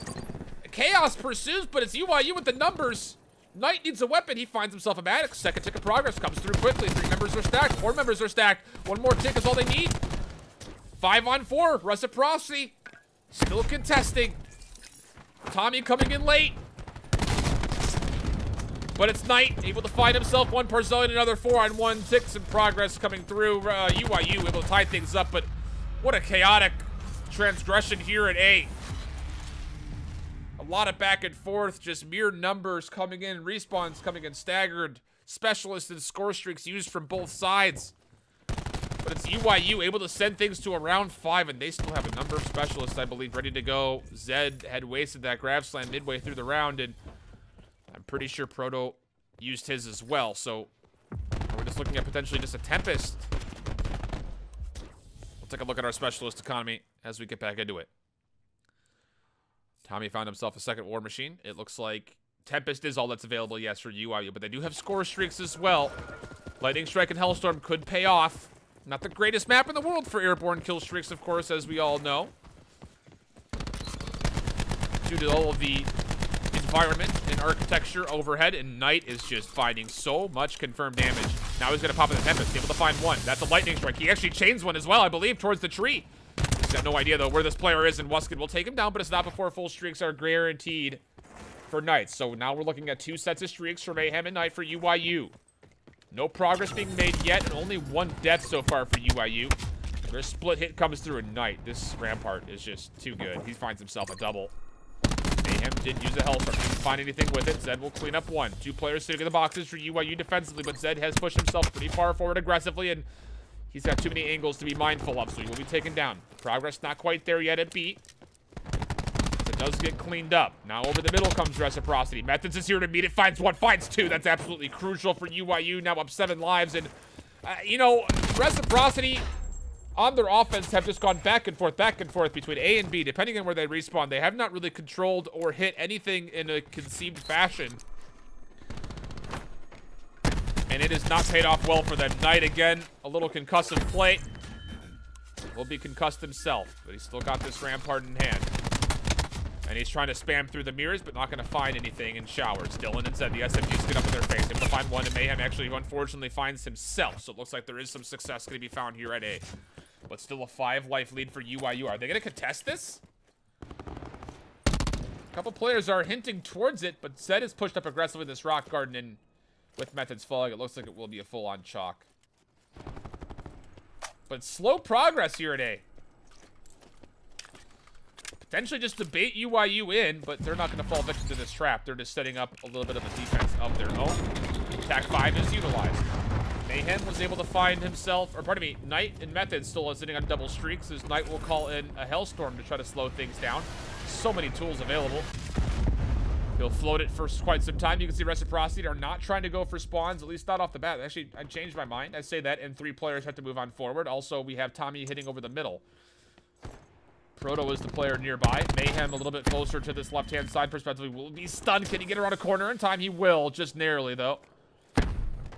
chaos pursues, but it's UYU with the numbers. Knight needs a weapon. He finds himself a Maddox. Second tick of progress comes through quickly. 3 members are stacked. 4 members are stacked. 1 more tick is all they need. 5-on-4. Reciprocity still contesting. Tommy coming in late. But it's Knight, able to find himself 1 Barzillion, another 4-on-1. Ticks in progress coming through. UYU able to tie things up, but what a chaotic transgression here at A. A lot of back and forth, just mere numbers coming in, respawns coming in staggered, specialists and score streaks used from both sides. But it's UYU able to send things to around 5, and they still have a number of specialists, I believe, ready to go. Zed had wasted that grab slam midway through the round, and I'm pretty sure Proto used his as well, so we're just looking at potentially just a Tempest. We'll take a look at our specialist economy as we get back into it. Tommy found himself a second War Machine. It looks like Tempest is all that's available, yes, for UYU, but they do have score streaks as well. Lightning Strike and Hellstorm could pay off. Not the greatest map in the world for airborne kill streaks, of course, as we all know, due to all of the environment and architecture overhead, and Knight is just finding so much confirmed damage. Now he's going to pop in the Tempest, able to find 1. That's a Lightning Strike. He actually chains 1 as well, I believe, towards the tree. He's got no idea, though, where this player is, and Wuskin will take him down, but it's not before full streaks are guaranteed for Knight. So now we're looking at 2 sets of streaks for Mayhem and Knight for UYU. No progress being made yet, and only 1 death so far for UYU. Their split hit comes through at Knight. This Rampart is just too good. He finds himself a double. Mayhem did use a Hellstorm. Didn't find anything with it. Zed will clean up 1. 2 players sitting in the boxes for UYU defensively, but Zed has pushed himself pretty far forward aggressively, and he's got too many angles to be mindful of, so he will be taken down. Progress not quite there yet at B. It does get cleaned up. Now over the middle comes Reciprocity. Methods is here to meet it. Finds 1, finds 2. That's absolutely crucial for UYU. Now up 7 lives, and, you know, Reciprocity on their offense have just gone back and forth between A and B, depending on where they respawn. They have not really controlled or hit anything in a conceived fashion. And it has not paid off well for them. Knight, again, a little concussive play. Will be concussed himself, but he's still got this Rampart in hand. And he's trying to spam through the mirrors, but not going to find anything in showers. Dylan and Zed, the SMGs get up in their face. Able to find one, and Mayhem actually, unfortunately, finds himself. So it looks like there is some success going to be found here at A. But still a 5-life lead for UYU. Are they going to contest this? A couple players are hinting towards it, but Zed is pushed up aggressively this rock garden, and with Methods falling, it looks like it will be a full-on chalk. But slow progress here at A. Potentially just to bait UYU in, but they're not going to fall victim to this trap. They're just setting up a little bit of a defense of their own. Attack 5 is utilized. Mayhem was able to find himself, or pardon me, Knight and Methods still sitting on double streaks, as Knight will call in a Hellstorm to try to slow things down. So many tools available. He'll float it for quite some time. You can see Reciprocity are not trying to go for spawns, at least not off the bat. Actually, I changed my mind. I say that, and 3 players have to move on forward. Also, we have Tommy hitting over the middle. Proto is the player nearby. Mayhem a little bit closer to this left-hand side perspective. Will be stunned. Can he get around a corner in time? He will, just narrowly, though.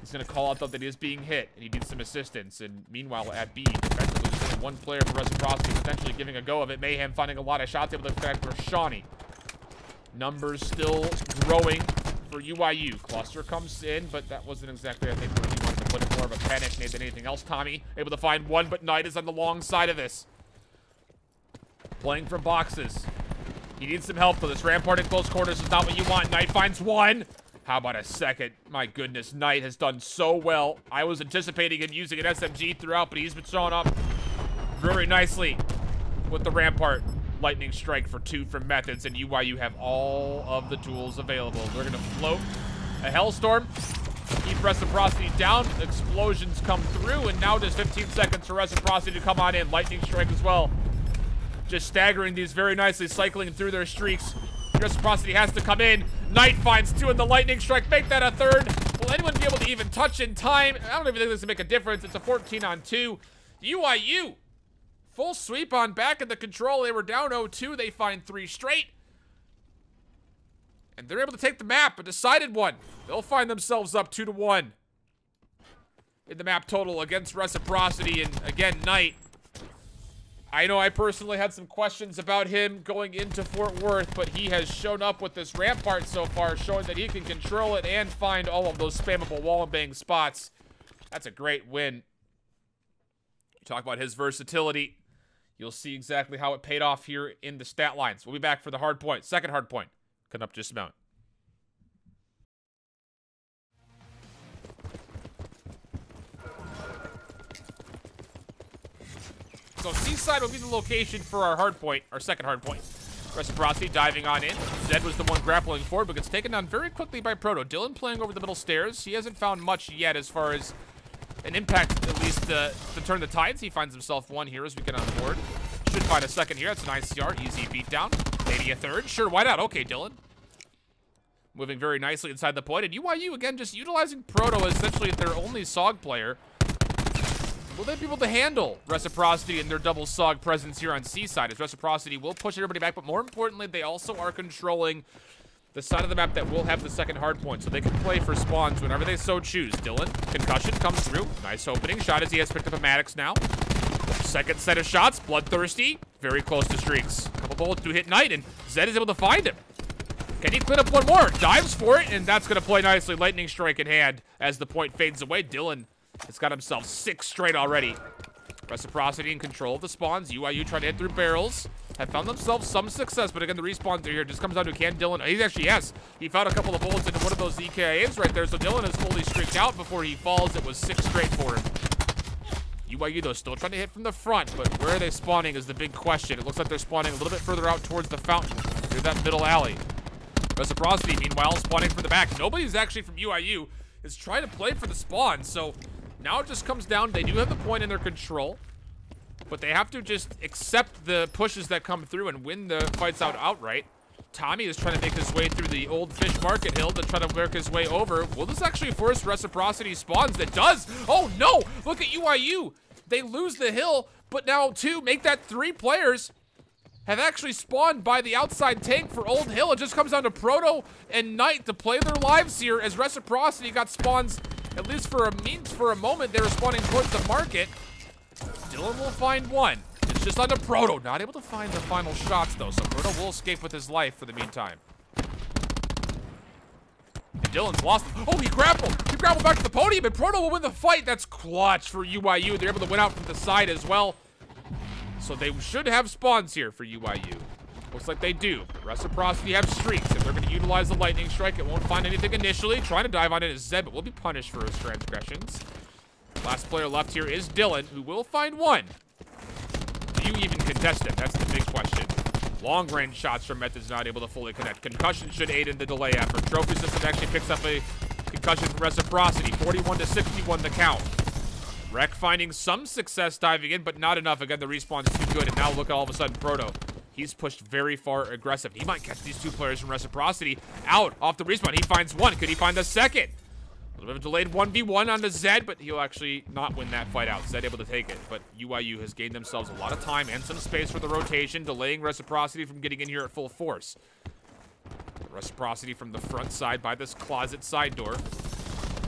He's going to call out, though, that he is being hit, and he needs some assistance. And meanwhile, at B, defensively, there's only 1 player for Reciprocity, potentially giving a go of it. Mayhem finding a lot of shots, able to connect for Shawnee. Numbers still growing for UYU. Cluster comes in, but that wasn't exactly, I think, where he wanted to put it. More of a panic than anything else. Tommy able to find one, but Knight is on the long side of this. Playing from boxes. He needs some help, though. This rampart in close quarters is not what you want. Knight finds one. How about a second? My goodness, Knight has done so well. I was anticipating him using an SMG throughout, but he's been showing up very nicely with the rampart. Lightning strike for 2 from Methods, and UYU have all of the tools available. They're going to float a Hellstorm. Keep Reciprocity down. Explosions come through, and now just 15 seconds for Reciprocity to come on in. Lightning strike as well. Just staggering these very nicely, cycling through their streaks. Reciprocity has to come in. Knight finds 2 in the lightning strike. Make that a 3rd. Will anyone be able to even touch in time? I don't even think this will make a difference. It's a 14-on-2. UYU, full sweep on back in the control. They were down 0-2. They find 3 straight. And they're able to take the map, a decided one. They'll find themselves up 2-1 in the map total against Reciprocity. And again, Knight. I know I personally had some questions about him going into Fort Worth, but he has shown up with this rampart so far, showing that he can control it and find all of those spammable wall and bang spots. That's a great win. Talk about his versatility. You'll see exactly how it paid off here in the stat lines. We'll be back for the hard point. Second hard point. Coming up just a moment. So Seaside will be the location for our hard point, our second hard point. Reciprocity diving on in. Zed was the one grappling forward, but gets taken down very quickly by Proto. Dylan playing over the middle stairs. He hasn't found much yet as far as an impact, at least to turn the tides. He finds himself 1 here as we get on board. Should find a 2nd here. That's an ICR. Easy beatdown. Maybe a 3rd. Sure, why not? Okay, Dylan. Moving very nicely inside the point. And UYU, again, just utilizing Proto as essentially their only SOG player. Will they be able to handle Reciprocity and their double SOG presence here on Seaside? As Reciprocity will push everybody back, but more importantly, they also are controlling the side of the map that will have the second hard point, so they can play for spawns whenever they so choose. Dylan, concussion comes through. Nice opening shot as he has picked up a Maddox now. Second set of shots, bloodthirsty, very close to streaks. A couple bullets to hit Knight, and Zed is able to find him. Can he clean up one more? Dives for it, and that's going to play nicely. Lightning strike in hand as the point fades away. Dylan has got himself 6 straight already. Reciprocity in control of the spawns. UYU trying to hit through barrels. Have found themselves some success, but again, the respawns are here. Just comes down to can Dylan. He's actually, yes. He found a couple of bullets into one of those EKIAs right there, so Dylan has fully streaked out before he falls. It was 6 straight for him. UYU, though, still trying to hit from the front, but where are they spawning is the big question. It looks like they're spawning a little bit further out towards the fountain, through that middle alley. Reciprocity, meanwhile, spawning from the back. Nobody's actually from UYU is trying to play for the spawn, so now it just comes down. They do have the point in their control, but they have to just accept the pushes that come through and win the fights out outright. Tommy is trying to make his way through the old fish market hill to try to work his way over. Will this actually force Reciprocity spawns? That does. Oh, no. Look at UYU. They lose the hill, but now 2, make that 3 players have actually spawned by the outside tank for Old Hill. It just comes down to Proto and Knight to play their lives here as Reciprocity got spawns, at least for a moment. They were spawning towards the market. Dylan will find one. Is It's just onto Proto. Not able to find the final shots, though, so Proto will escape with his life for the meantime. And Dylan's lost him. Oh, he grappled. He grappled back to the podium, and Proto will win the fight. That's clutch for UYU. They're able to win out from the side as well. So they should have spawns here for UYU. Looks like they do. Reciprocity have streaks. If they're going to utilize the lightning strike, it won't find anything initially. Trying to dive on it is Zed, but will be punished for his transgressions. Last player left here is Dylan, who will find one. Do you even contest him? That's the big question. Long-range shots from Method's not able to fully connect. Concussion should aid in the delay effort. Trophy system actually picks up a concussion from Reciprocity. 41-61 the count. Rec finding some success diving in, but not enough. Again, the respawn's too good, and now look at all of a sudden Proto. He's pushed very far aggressive. He might catch these two players from Reciprocity out off the respawn. He finds one. Could he find the second? A little bit of a delayed 1v1 onto Zed, but he'll actually not win that fight out. Zed able to take it, but UYU has gained themselves a lot of time and some space for the rotation, delaying Reciprocity from getting in here at full force. Reciprocity from the front side by this closet side door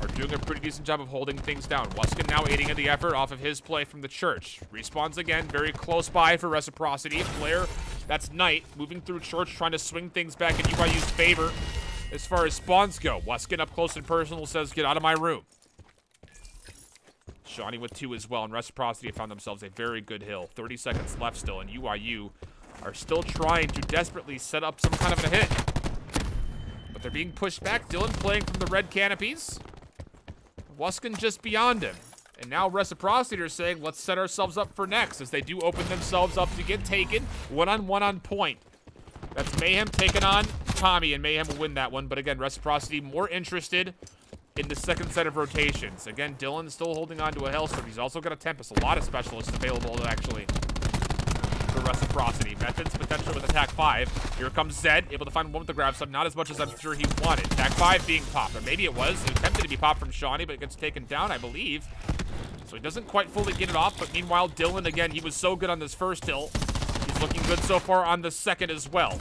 are doing a pretty decent job of holding things down. Wuskin now aiding in the effort off of his play from the church. Respawns again, very close by for Reciprocity. Flare, that's Knight, moving through church, trying to swing things back in UYU's favor. As far as spawns go, Wuskin up close and personal says, get out of my room. Shawnee with 2 as well, and Reciprocity have found themselves a very good hill. 30 seconds left still, and UYU are still trying to desperately set up some kind of a hit. But they're being pushed back. Dylan playing from the red canopies. Wuskin just beyond him. And now Reciprocity are saying, let's set ourselves up for next, as they do open themselves up to get taken. One-on-one on point. That's Mayhem taking on Tommy, and Mayhem will win that one. But again, Reciprocity more interested in the second set of rotations. Again, Dylan's still holding on to a Hellstorm. He's also got a Tempest. A lot of specialists available, actually, for Reciprocity. Methods potential with attack 5. Here comes Zed, able to find one with the grab sub. Not as much as I'm sure he wanted. Attack 5 being popped, or maybe it was. It attempted to be popped from Shawnee, but it gets taken down, I believe. So he doesn't quite fully get it off. But meanwhile, Dylan, again, he was so good on this first hill. He's looking good so far on the second as well.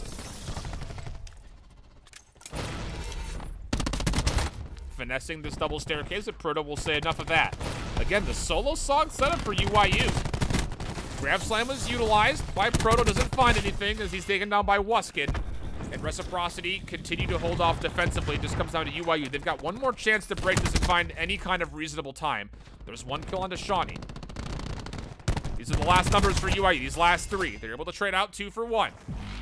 Finessing this double staircase, but Proto will say enough of that. Again, the solo song setup for UYU. Grab Slam was utilized by Proto, doesn't find anything as he's taken down by Wuskin. And Reciprocity continue to hold off defensively. Just comes down to UYU. They've got one more chance to break this and find any kind of reasonable time. There's one kill onto Shawnee. These are the last numbers for UYU, these last 3. They're able to trade out 2 for 1.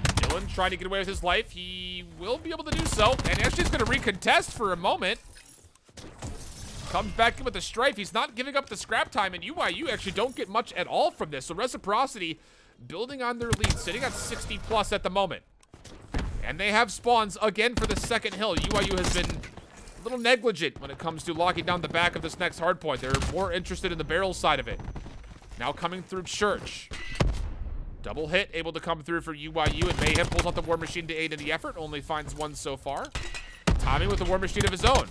Dylan trying to get away with his life. He will be able to do so. And actually is going to recontest for a moment. Comes back in with a strife. He's not giving up the scrap time, and UYU actually don't get much at all from this. So Reciprocity building on their lead, sitting at 60 plus at the moment. And they have spawns again for the second hill. UYU has been a little negligent when it comes to locking down the back of this next hardpoint. They're more interested in the barrel side of it. Now coming through church. Double hit able to come through for UYU, and Mayhem pulls out the War Machine to aid in the effort. Only finds one so far. Tommy with the War Machine of his own,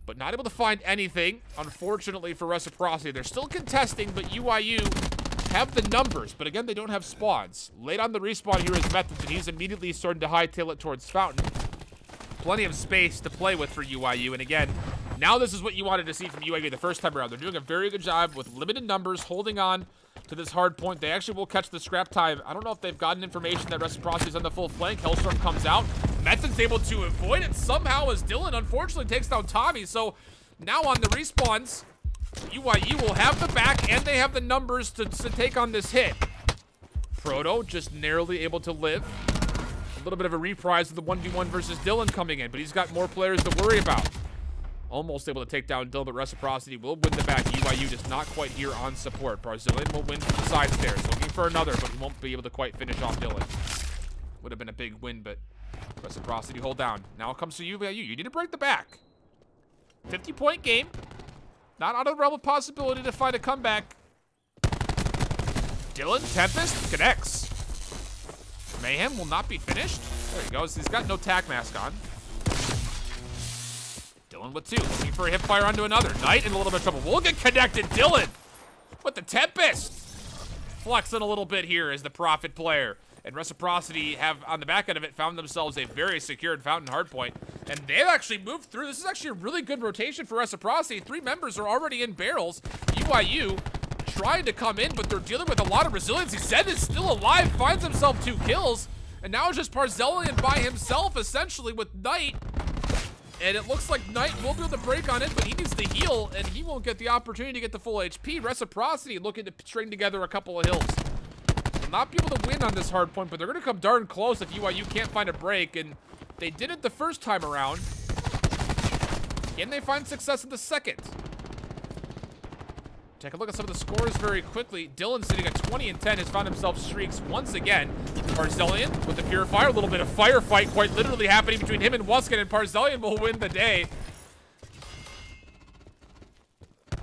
but not able to find anything, unfortunately, for Reciprocity. They're still contesting, but UYU have the numbers, but again, they don't have spawns. Late on the respawn here is Methods, and he's immediately starting to hightail it towards Fountain. Plenty of space to play with for UYU, and again, now this is what you wanted to see from UYU the first time around. They're doing a very good job with limited numbers, holding on to this hard point. They actually will catch the scrap time. I don't know if they've gotten information that Reciprocity is on the full flank. Hellstorm comes out. Method's able to avoid it somehow as Dylan unfortunately takes down Tommy. So now on the respawns, UYU will have the back and they have the numbers to take on this hit. Proto just narrowly able to live. A little bit of a reprise of the 1v1 versus Dylan coming in, but he's got more players to worry about. Almost able to take down Dylan, but Reciprocity will win the back. UYU just not quite here on support. Brazilian will win from the side stairs. Looking for another, but he won't be able to quite finish off Dylan. Would have been a big win, but Reciprocity hold down. Now it comes to UYU. You need to break the back. 50-point game. Not out of the realm of possibility to find a comeback. Dylan, Tempest, connects. Mayhem will not be finished. There he goes. He's got no tac mask on. Dylan with 2. Looking for a hip fire onto another. Knight in a little bit of trouble. We'll get connected. Dylan with the Tempest. Flexing a little bit here as the Prophet player. And Reciprocity have, on the back end of it, found themselves a very secured Fountain hardpoint. And they've actually moved through. This is actually a really good rotation for Reciprocity. 3 members are already in barrels. UYU trying to come in, but they're dealing with a lot of resiliency. Zed is still alive, finds himself 2 kills. And now it's just Barzillion by himself, essentially, with Knight. And it looks like Knight will be able to break on it, but he needs to heal, and he won't get the opportunity to get the full HP. Reciprocity looking to string together a couple of hills. They'll not be able to win on this hard point, but they're going to come darn close if UYU can't find a break, and they did it the first time around. Can they find success in the second? Take a look at some of the scores very quickly. Dylan sitting at 20 and 10 has found himself streaks once again. Barzillion with the Purifier, a little bit of firefight quite literally happening between him and Wuskin, and Barzillion will win the day.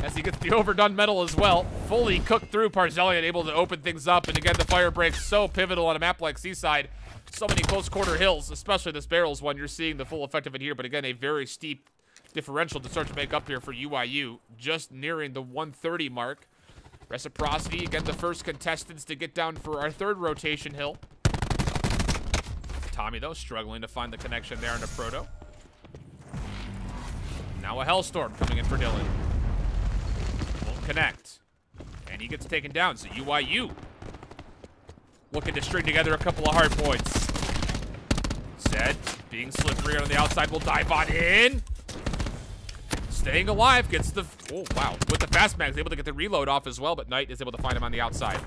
As he gets the overdone medal as well. Fully cooked through, Barzillion able to open things up, and again the fire break's so pivotal on a map like Seaside. So many close quarter hills, especially this barrels one. You're seeing the full effect of it here, but again a very steep differential to start to make up here for UYU, just nearing the 130 mark. Reciprocity, again, the first contestants to get down for our 3rd rotation hill. Tommy, though, struggling to find the connection there into Proto. Now a Hellstorm coming in for Dylan. Won't connect. And he gets taken down, so UYU looking to string together a couple of hard points. Zed, being slippery on the outside, will dive on in. Staying alive, gets the, oh wow, with the fast mag, able to get the reload off as well, but Knight is able to find him on the outside.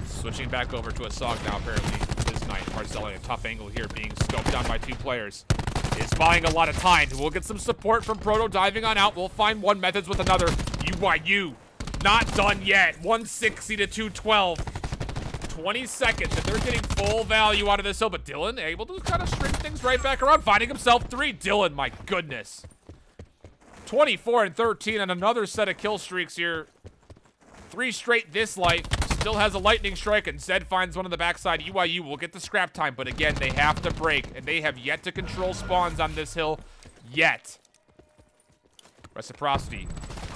Switching back over to a Sog now, apparently, is Knight. Barzillion, a tough angle here, being scoped down by 2 players. Is buying a lot of time. We'll get some support from Proto diving on out. We'll find one methods with another. UYU, not done yet. 160 to 212. 20 seconds, and they're getting full value out of this hill, but Dylan able to kind of string things right back around, finding himself 3. Dylan, my goodness. 24 and 13 and another set of kill streaks here. 3 straight this light. Still has a lightning strike, and Zed finds one on the backside. UYU will get the scrap time, but again, they have to break, and they have yet to control spawns on this hill yet. Reciprocity,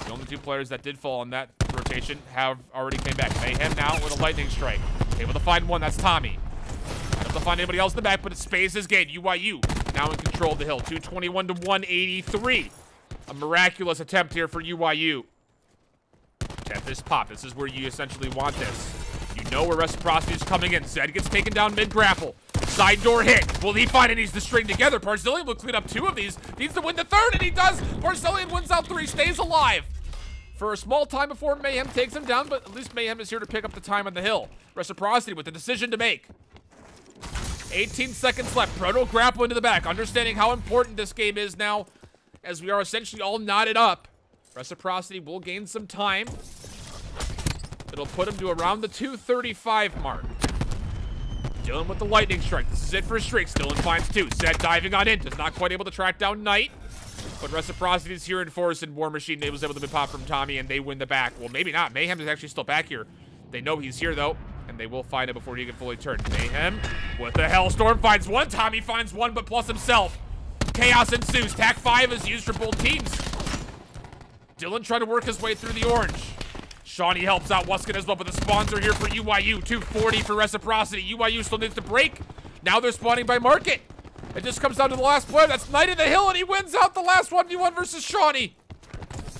the only 2 players that did fall on that rotation have already came back. Mayhem now with a lightning strike. Able to find one, that's Tommy. Not able to find anybody else in the back, but it space his gate. UYU now in control of the hill. 221 to 183. A miraculous attempt here for UYU. Get this pop. This is where you essentially want this. You know where Reciprocity is coming in. Zed gets taken down mid-grapple. Side door hit. Will he find it? Needs to string together. Barzillion will clean up 2 of these. Needs to win the 3rd, and he does. Barzillion wins out 3, stays alive. For a small time before Mayhem takes him down, but at least Mayhem is here to pick up the time on the hill. Reciprocity with the decision to make. 18 seconds left. Proto grapple into the back. Understanding how important this game is now, as we are essentially all knotted up. Reciprocity will gain some time. It'll put him to around the 235 mark. Dylan with the lightning strike. This is it for streaks. Dylan finds 2. Zed diving on in. Does not quite able to track down Knight. But Reciprocity is here in force, and War Machine was able to be popped from Tommy, and they win the back. Well, maybe not. Mayhem is actually still back here. They know he's here, though, and they will find him before he can fully turn. Mayhem with the Hellstorm finds 1. Tommy finds 1, but plus himself. Chaos ensues. Tac 5 is used for both teams. Dylan trying to work his way through the orange. Shawnee helps out Wuskin as well, but the spawns are here for UYU. 240 for Reciprocity. UYU still needs to break. Now they're spawning by market. It just comes down to the last player. That's Knight in the hill, and he wins out the last 1v1 versus Shawnee.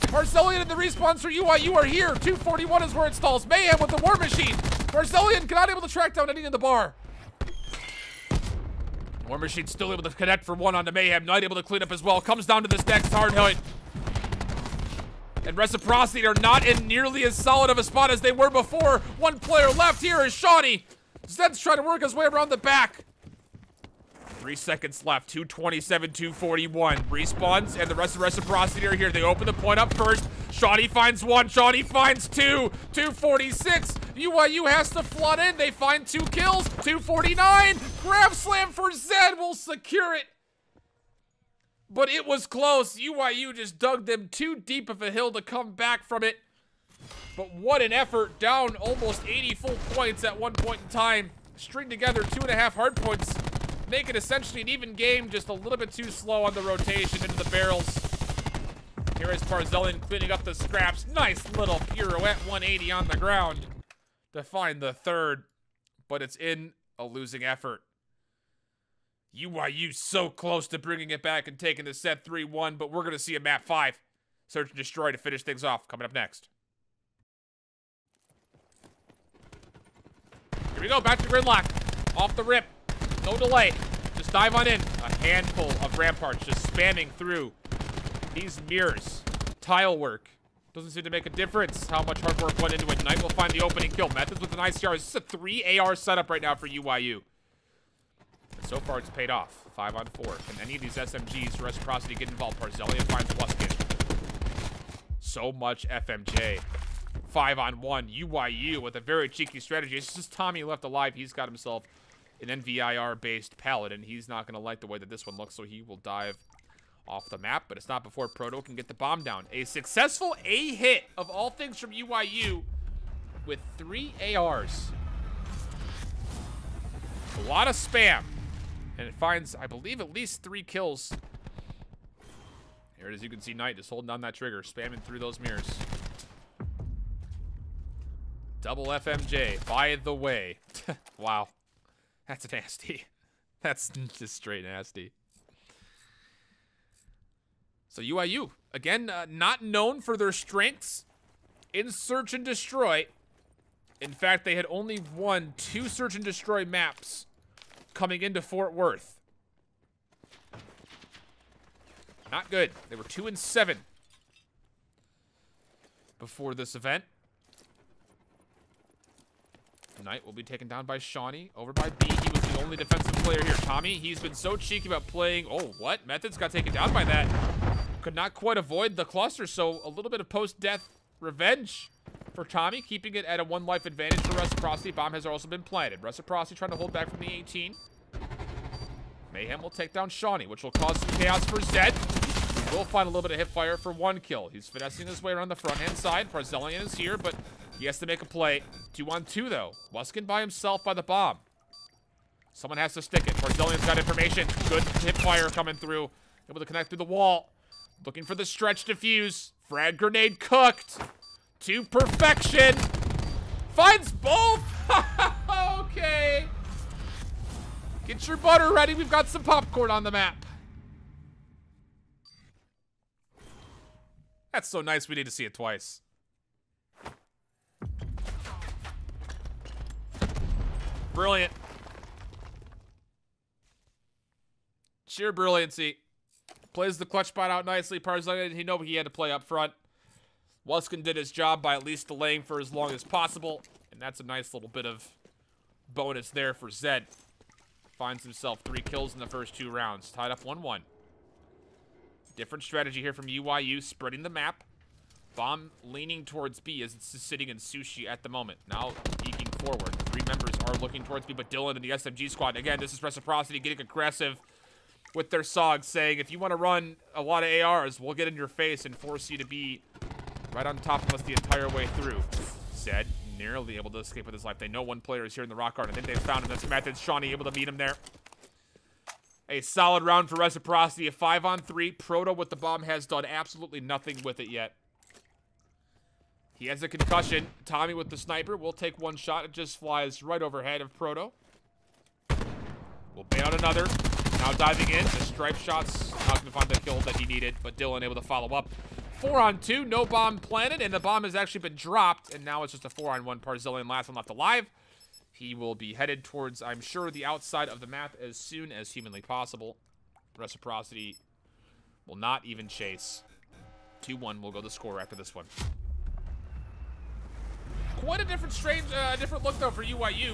Barzillion and the respawns for UYU are here. 241 is where it stalls. Mayhem with the War Machine. Barzillion not able to track down any in the bar. War Machine still able to connect for 1 onto Mayhem. Knight able to clean up as well. Comes down to this next hard hit. And Reciprocity are not in nearly as solid of a spot as they were before. 1 player left. Here is Shawnee. Zed's trying to work his way around the back. 3 seconds left. 227, 241. Respawns, and the rest of Reciprocity are here. They open the point up first. Shawnee finds 1. Shawnee finds 2. 246. UYU has to flood in. They find 2 kills. 249. Grab slam for Zed will secure it. But it was close. UYU just dug them too deep of a hill to come back from it. But what an effort. Down almost 80 full points at one point in time. String together 2.5 hard points. Make it essentially an even game. Just a little bit too slow on the rotation into the barrels. Here is Barzillion cleaning up the scraps. Nice little pirouette 180 on the ground to find the 3rd. But it's in a losing effort. UYU so close to bringing it back and taking the set 3-1, but we're going to see a map 5. Search and destroy to finish things off. Coming up next. we go. Back to gridlock. Off the rip. No delay. Just dive on in. A handful of ramparts just spamming through these mirrors. Tile work. Doesn't seem to make a difference how much hard work went into it. Knight will find the opening kill. Methods with an ICR. This is a 3 AR setup right now for UYU. And so far, it's paid off. 5 on 4. Can any of these SMGs, Reciprocity, get involved? Parzelian finds Luskin. So much FMJ. 5 on 1. UYU with a very cheeky strategy. It's just Tommy left alive. He's got himself an NVIR-based Paladin. He's not going to like the way that this one looks, so he will dive off the map, but it's not before Proto can get the bomb down. A successful A hit of all things from UYU with 3 ARs. A lot of spam. And it finds, I believe, at least 3 kills. Here it is. You can see Knight just holding down that trigger, spamming through those mirrors. Double FMJ, by the way. Wow. That's nasty. That's just straight nasty. So UYU, again, not known for their strengths in Search and Destroy. In fact, they had only won 2 Search and Destroy maps coming into Fort Worth. Not good. They were 2-7 before this event. Knight will be taken down by Shawnee. Over by B. He was the only defensive player here. Tommy, he's been so cheeky about playing. Oh, what? Methods got taken down by that. Could not quite avoid the cluster, so a little bit of post-death revenge for Tommy, keeping it at a 1 life advantage for Reciprocity. Bomb has also been planted. Reciprocity trying to hold back from the 18. Mayhem will take down Shawnee, which will cause some chaos for Zed. He will find a little bit of hip fire for 1 kill. He's finessing his way around the front-hand side. Parzelian is here, but he has to make a play. 2 on 2, though. Luskin by himself by the bomb. Someone has to stick it. Parzelian's got information. Good hip fire coming through. Able to connect through the wall. Looking for the stretch defuse. Frag grenade cooked to perfection. Finds both. Okay. Get your butter ready. We've got some popcorn on the map. That's so nice. We need to see it twice. Brilliant. Sheer brilliancy. Plays the clutch spot out nicely. Parzelian, he knew he had to play up front. Luskin did his job by at least delaying for as long as possible. And that's a nice little bit of bonus there for Zed. Finds himself 3 kills in the first 2 rounds. Tied up 1-1. Different strategy here from UYU. Spreading the map. Bomb leaning towards B as it's just sitting in sushi at the moment. Now eking forward. 3 members are looking towards B, but Dylan and the SMG squad. Again, this is Reciprocity getting aggressive with their SOGs, saying, if you want to run a lot of ARs, we'll get in your face and force you to be right on top of us the entire way through. Zed nearly able to escape with his life. They know 1 player is here in the rock garden. I think they've found him. That's Methods. Shawnee able to meet him there. A solid round for Reciprocity. A 5 on 3. Proto with the bomb has done absolutely nothing with it yet. He has a concussion. Tommy with the sniper will take 1 shot. It just flies right overhead of Proto. Will bail out another. Now diving in. The stripe shots not going to find the kill that he needed, but Dylan able to follow up. 4 on 2. No bomb planted, and the bomb has actually been dropped, and now it's just a 4 on 1. Parzelian, last one left alive. He will be headed towards, I'm sure, the outside of the map as soon as humanly possible. Reciprocity will not even chase. 2-1 will go the score after this one. Quite a different different look, though, for UYU.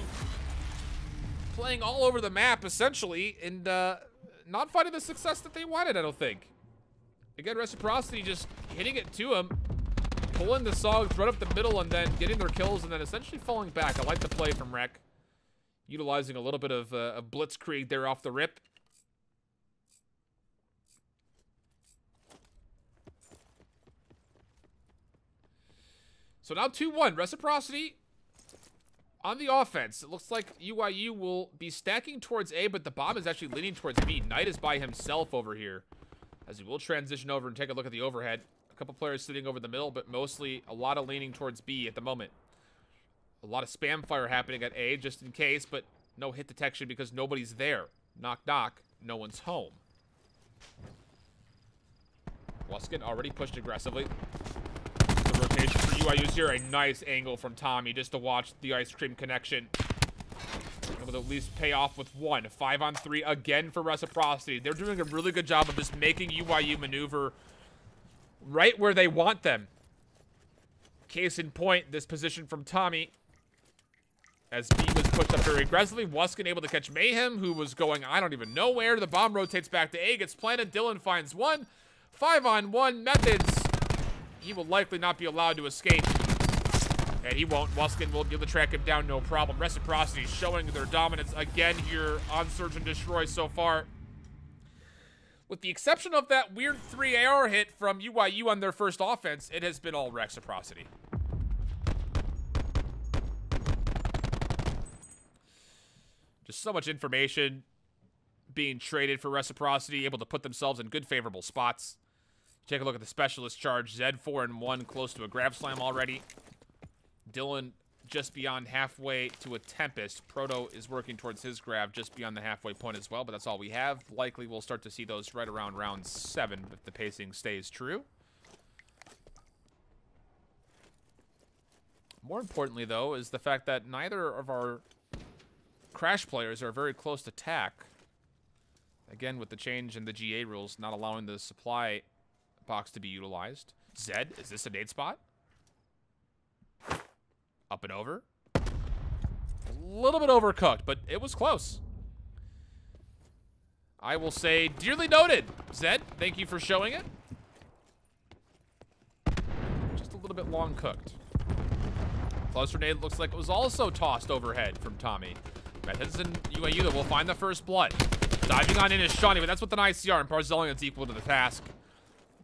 Playing all over the map, essentially, and not finding the success that they wanted, I don't think. Again, Reciprocity just hitting it to him, pulling the SOGs right up the middle, and then getting their kills, and then essentially falling back. I like the play from Rec. Utilizing a little bit of a blitzkrieg there off the rip. So now 2-1. Reciprocity on the offense. It looks like UYU will be stacking towards A, but the bomb is actually leaning towards B. Knight is by himself over here, as he will transition over and take a look at the overhead. A couple players sitting over the middle, but mostly a lot of leaning towards B at the moment. A lot of spam fire happening at A just in case, but no hit detection because nobody's there. Knock, knock. No one's home. Luskin already pushed aggressively. The rotation for UYU's here. A nice angle from Tommy just to watch the ice cream connection able to at least pay off with one. 5-on-3 again for Reciprocity. They're doing a really good job of just making UYU maneuver right where they want them. Case in point, this position from Tommy. As B was pushed up very aggressively. Wuskin able to catch Mayhem, who was going I don't even know where. The bomb rotates back to A, gets planted. Dylan finds one. 5-on-1 methods. He will likely not be allowed to escape. And he won't. Wuskin will be able to track him down, no problem. Reciprocity showing their dominance again here on Search and Destroy so far. With the exception of that weird 3 AR hit from UYU on their first offense, it has been all Reciprocity. Just so much information being traded for Reciprocity, able to put themselves in good favorable spots. Take a look at the specialist charge. Zed 4-1, close to a grab slam already. Dylan just beyond halfway to a Tempest. Proto is working towards his grab just beyond the halfway point as well, but that's all we have. Likely we'll start to see those right around round 7 if the pacing stays true. More importantly, though, is the fact that neither of our Crash players are very close to tack. Again, with the change in the GA rules, not allowing the supply box to be utilized. Zed, is this a nade spot? Up and over. A little bit overcooked, but it was close. I will say, dearly noted, Zed. Thank you for showing it. Just a little bit long cooked. Close grenade looks like it was also tossed overhead from Tommy. Methods and UYU that will find the first blood. Diving on in is Shawnee, but that's with an ICR, and Barzilion's equal to the task.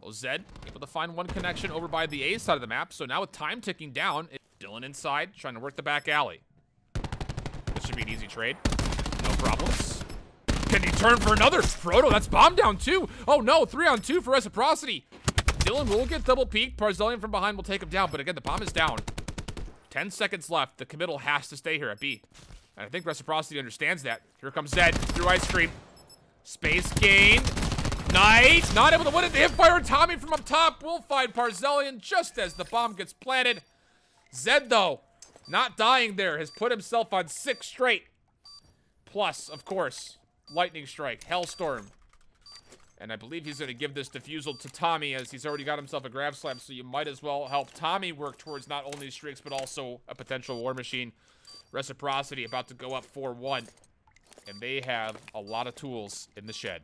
Well, Zed able to find one connection over by the A side of the map, so now with time ticking down, Dylan inside, trying to work the back alley. This should be an easy trade. No problems. Can he turn for another? Proto, that's bomb down too. Oh no, 3-on-2 for Reciprocity. Dylan will get double peeked. Barzillion from behind will take him down, but again, the bomb is down. 10 seconds left. The committal has to stay here at B. And I think Reciprocity understands that. Here comes Zed through ice cream. Space gain. Nice. Not able to win it. The hip fire. Tommy from up top will find Barzillion just as the bomb gets planted. Zed, though, not dying there, has put himself on 6 straight. Plus, of course, Lightning Strike, Hellstorm. And I believe he's going to give this defusal to Tommy as he's already got himself a grab slam, so you might as well help Tommy work towards not only streaks, but also a potential war machine. Reciprocity about to go up 4-1. And they have a lot of tools in the shed.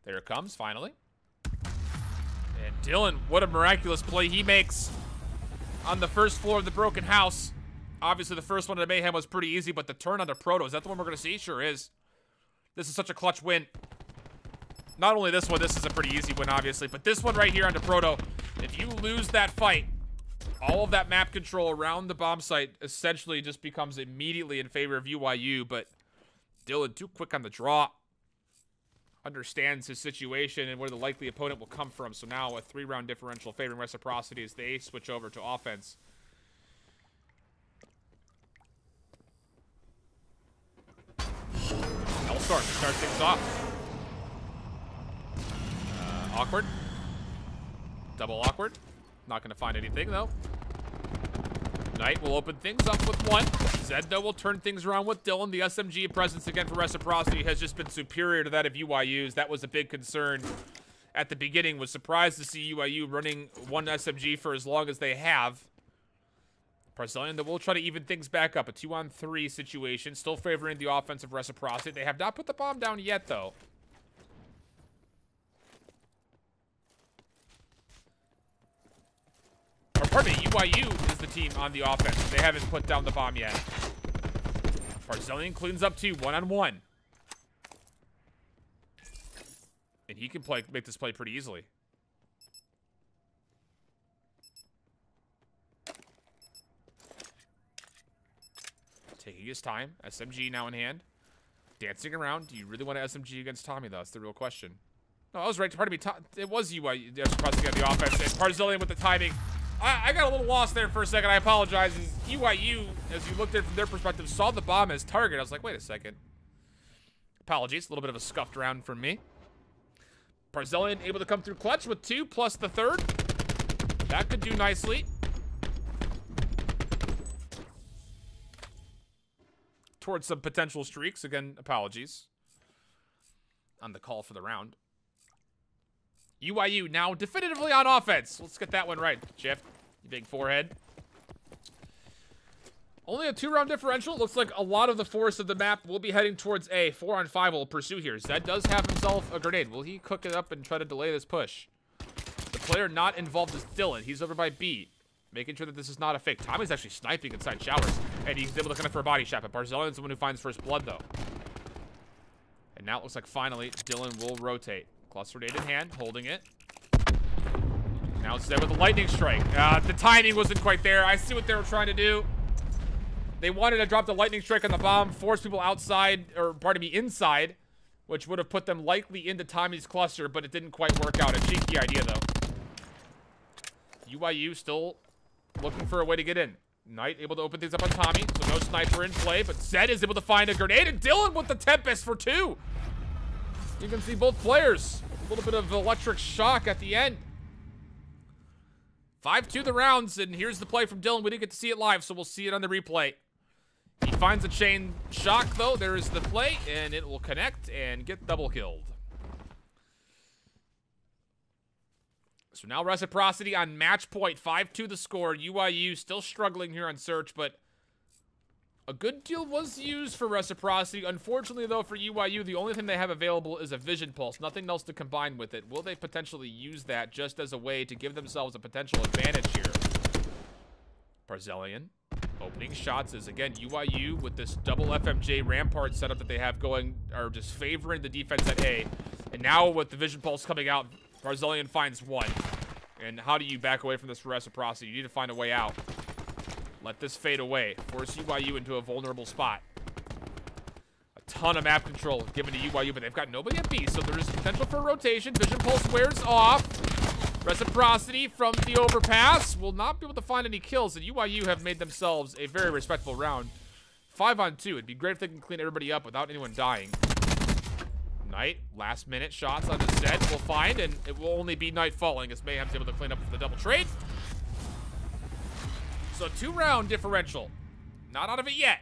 There it comes, finally. And Dylan, what a miraculous play he makes on the first floor of the broken house. Obviously, the first one to Mayhem was pretty easy, but the turn on the Proto, is that the one we're going to see? Sure is. This is such a clutch win. Not only this one, this is a pretty easy win, obviously, but this one right here on the Proto, if you lose that fight, all of that map control around the bomb site essentially just becomes immediately in favor of UYU, but Dylan, too quick on the draw. Understands his situation and where the likely opponent will come from, so now a 3-round differential favoring Reciprocity as they switch over to offense. Hellstorm to start things off. Awkward. Double awkward. Not going to find anything, though. Knight will open things up with one. Zed, though, will turn things around with Dylan. The SMG presence again for Reciprocity has just been superior to that of UYU's. That was a big concern at the beginning. Was surprised to see UYU running one SMG for as long as they have. Barzillion, though, will try to even things back up. A 2-on-3 situation. Still favoring the offensive Reciprocity. They have not put the bomb down yet, though. Or, pardon me, UYU is the team on the offense. They haven't put down the bomb yet. Barzillion cleans up 2, 1-on-1. And he can make this play pretty easily. Taking his time. SMG now in hand. Dancing around. Do you really want to SMG against Tommy, though? That's the real question. No, I was right. Pardon me. It was UYU. Reciprocity on the offense. And Barzillion with the timing. I got a little lost there for a second. I apologize. UYU, as you looked at it from their perspective, saw the bomb as target. I was like, wait a second. Apologies. A little bit of a scuffed round from me. Barzillion able to come through clutch with 2 plus the 3rd. That could do nicely. Towards some potential streaks. Again, apologies on the call for the round. UYU now definitively on offense. Let's get that one right, Shift. You big forehead. Only a 2-round differential. Looks like a lot of the force of the map will be heading towards A. 4-on-5 will pursue here. Zed does have himself a grenade. Will he cook it up and try to delay this push? The player not involved is Dylan. He's over by B. Making sure that this is not a fake. Tommy's actually sniping inside showers. And he's able to connect for a body shot. But Barzilion's the one who finds first blood, though. And now it looks like finally Dylan will rotate. Cluster grenade in hand, holding it. Now it's Zed with a lightning strike. The timing wasn't quite there. I see what they were trying to do. They wanted to drop the lightning strike on the bomb, force people outside, or pardon me, inside, which would have put them likely into Tommy's cluster, but it didn't quite work out. A cheeky idea, though. UYU still looking for a way to get in. Knight able to open things up on Tommy, so no sniper in play, but Zed is able to find a grenade, and Dylan with the Tempest for 2. You can see both players. A little bit of electric shock at the end. 5-2 the rounds, and here's the play from Dylan. We didn't get to see it live, so we'll see it on the replay. He finds a chain shock, though. There is the play, and it will connect and get double killed. So now Reciprocity on match point. 5-2 the score. UYU still struggling here on search, but a good deal was used for Reciprocity. Unfortunately, though, for UYU, the only thing they have available is a vision pulse. Nothing else to combine with it. Will they potentially use that just as a way to give themselves a potential advantage here? Barzillion opening shots is, again, UYU with this double FMJ Rampart setup that they have going are just favoring the defense at A. And now with the vision pulse coming out, Barzillion finds one. And how do you back away from this for Reciprocity? You need to find a way out. Let this fade away. Force UYU into a vulnerable spot. A ton of map control given to UYU, but they've got nobody at B, so there is potential for rotation. Vision pulse wears off. Reciprocity from the overpass will not be able to find any kills, and UYU have made themselves a very respectful round. 5-on-2. It'd be great if they can clean everybody up without anyone dying. Knight, last minute shots on the Zed will find, and it will only be Knight falling as Mayhem's able to clean up for the double trade. So 2-round differential. Not out of it yet.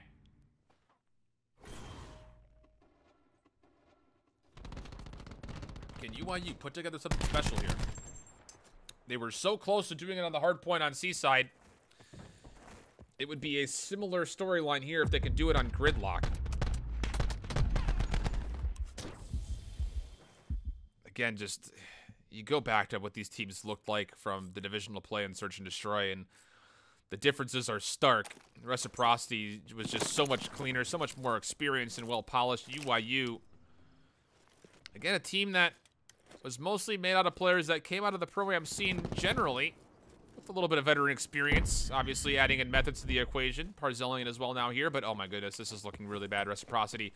Can UYU put together something special here? They were so close to doing it on the hard point on Seaside. It would be a similar storyline here if they could do it on Gridlock. Again, just you go back to what these teams looked like from the divisional play in Search and Destroy, and the differences are stark. Reciprocity was just so much cleaner, so much more experienced and well-polished. UYU, again, a team that was mostly made out of players that came out of the program scene generally, with a little bit of veteran experience, obviously adding in methods to the equation. Barzillion as well now here, but oh my goodness, this is looking really bad. Reciprocity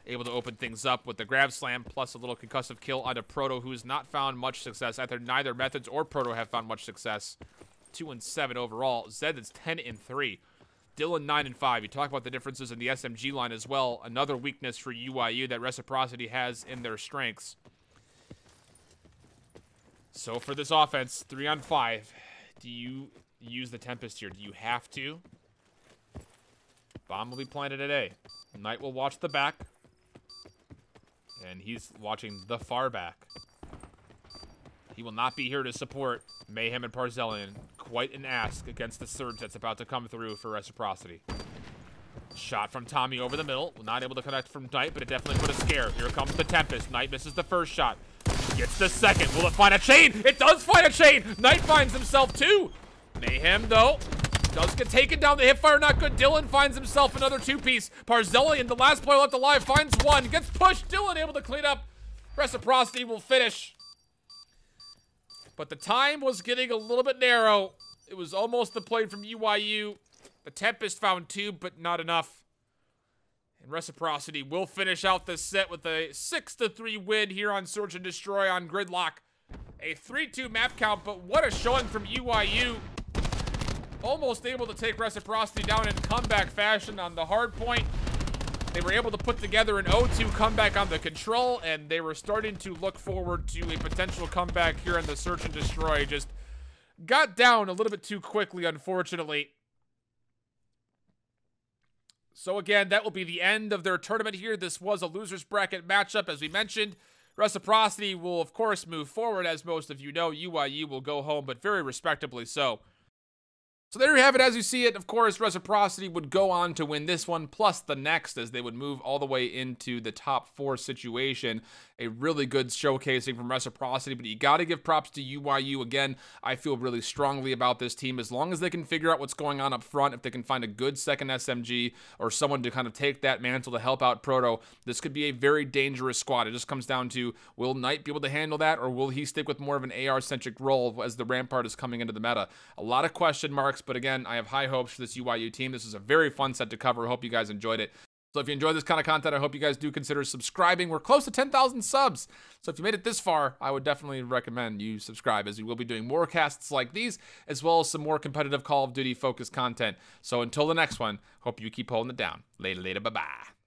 able to open things up with the grab slam, plus a little concussive kill onto Proto, who's not found much success. Neither Methods or Proto have found much success. 2-7 overall. Zed is 10-3. Dylan 9-5. You talk about the differences in the SMG line as well. Another weakness for UYU that Reciprocity has in their strengths. So for this offense, 3-on-5, do you use the Tempest here? Do you have to? Bomb will be planted at A. Knight will watch the back. And he's watching the far back. He will not be here to support Mayhem and Barzillion. Quite an ask against the surge that's about to come through for Reciprocity. Shot from Tommy over the middle. Not able to connect from Knight, but it definitely put a scare. Here comes the Tempest. Knight misses the first shot. Gets the second. Will it find a chain? It does find a chain. Knight finds himself two. Mayhem, though, does get taken down. The hipfire not good. Dylan finds himself another two-piece. Barzillion, the last player left alive, finds one. Gets pushed. Dylan able to clean up. Reciprocity will finish. But the time was getting a little bit narrow. It was almost the play from UYU. The Tempest found two, but not enough. And Reciprocity will finish out this set with a 6-3 win here on Search and Destroy on Gridlock. A 3-2 map count, but what a showing from UYU. Almost able to take Reciprocity down in comeback fashion on the hard point. They were able to put together an 0-2 comeback on the control, and they were starting to look forward to a potential comeback here in the Search and Destroy. Just got down a little bit too quickly, unfortunately. So again, that will be the end of their tournament here. This was a loser's bracket matchup, as we mentioned. Reciprocity will, of course, move forward. As most of you know, UYU will go home, but very respectably so. So there you have it as you see it. Of course, Reciprocity would go on to win this one, plus the next, as they would move all the way into the top 4 situation. A really good showcasing from Reciprocity, but you got to give props to UYU. Again, I feel really strongly about this team. As long as they can figure out what's going on up front, if they can find a good second SMG or someone to kind of take that mantle to help out Proto, this could be a very dangerous squad. It just comes down to, will Knight be able to handle that, or will he stick with more of an AR-centric role as the Rampart is coming into the meta? A lot of question marks. But again, I have high hopes for this UYU team. This is a very fun set to cover. I hope you guys enjoyed it. So if you enjoy this kind of content, I hope you guys do consider subscribing. We're close to 10,000 subs. So if you made it this far, I would definitely recommend you subscribe, as we will be doing more casts like these, as well as some more competitive Call of Duty focused content. So until the next one, hope you keep holding it down. Later, bye-bye.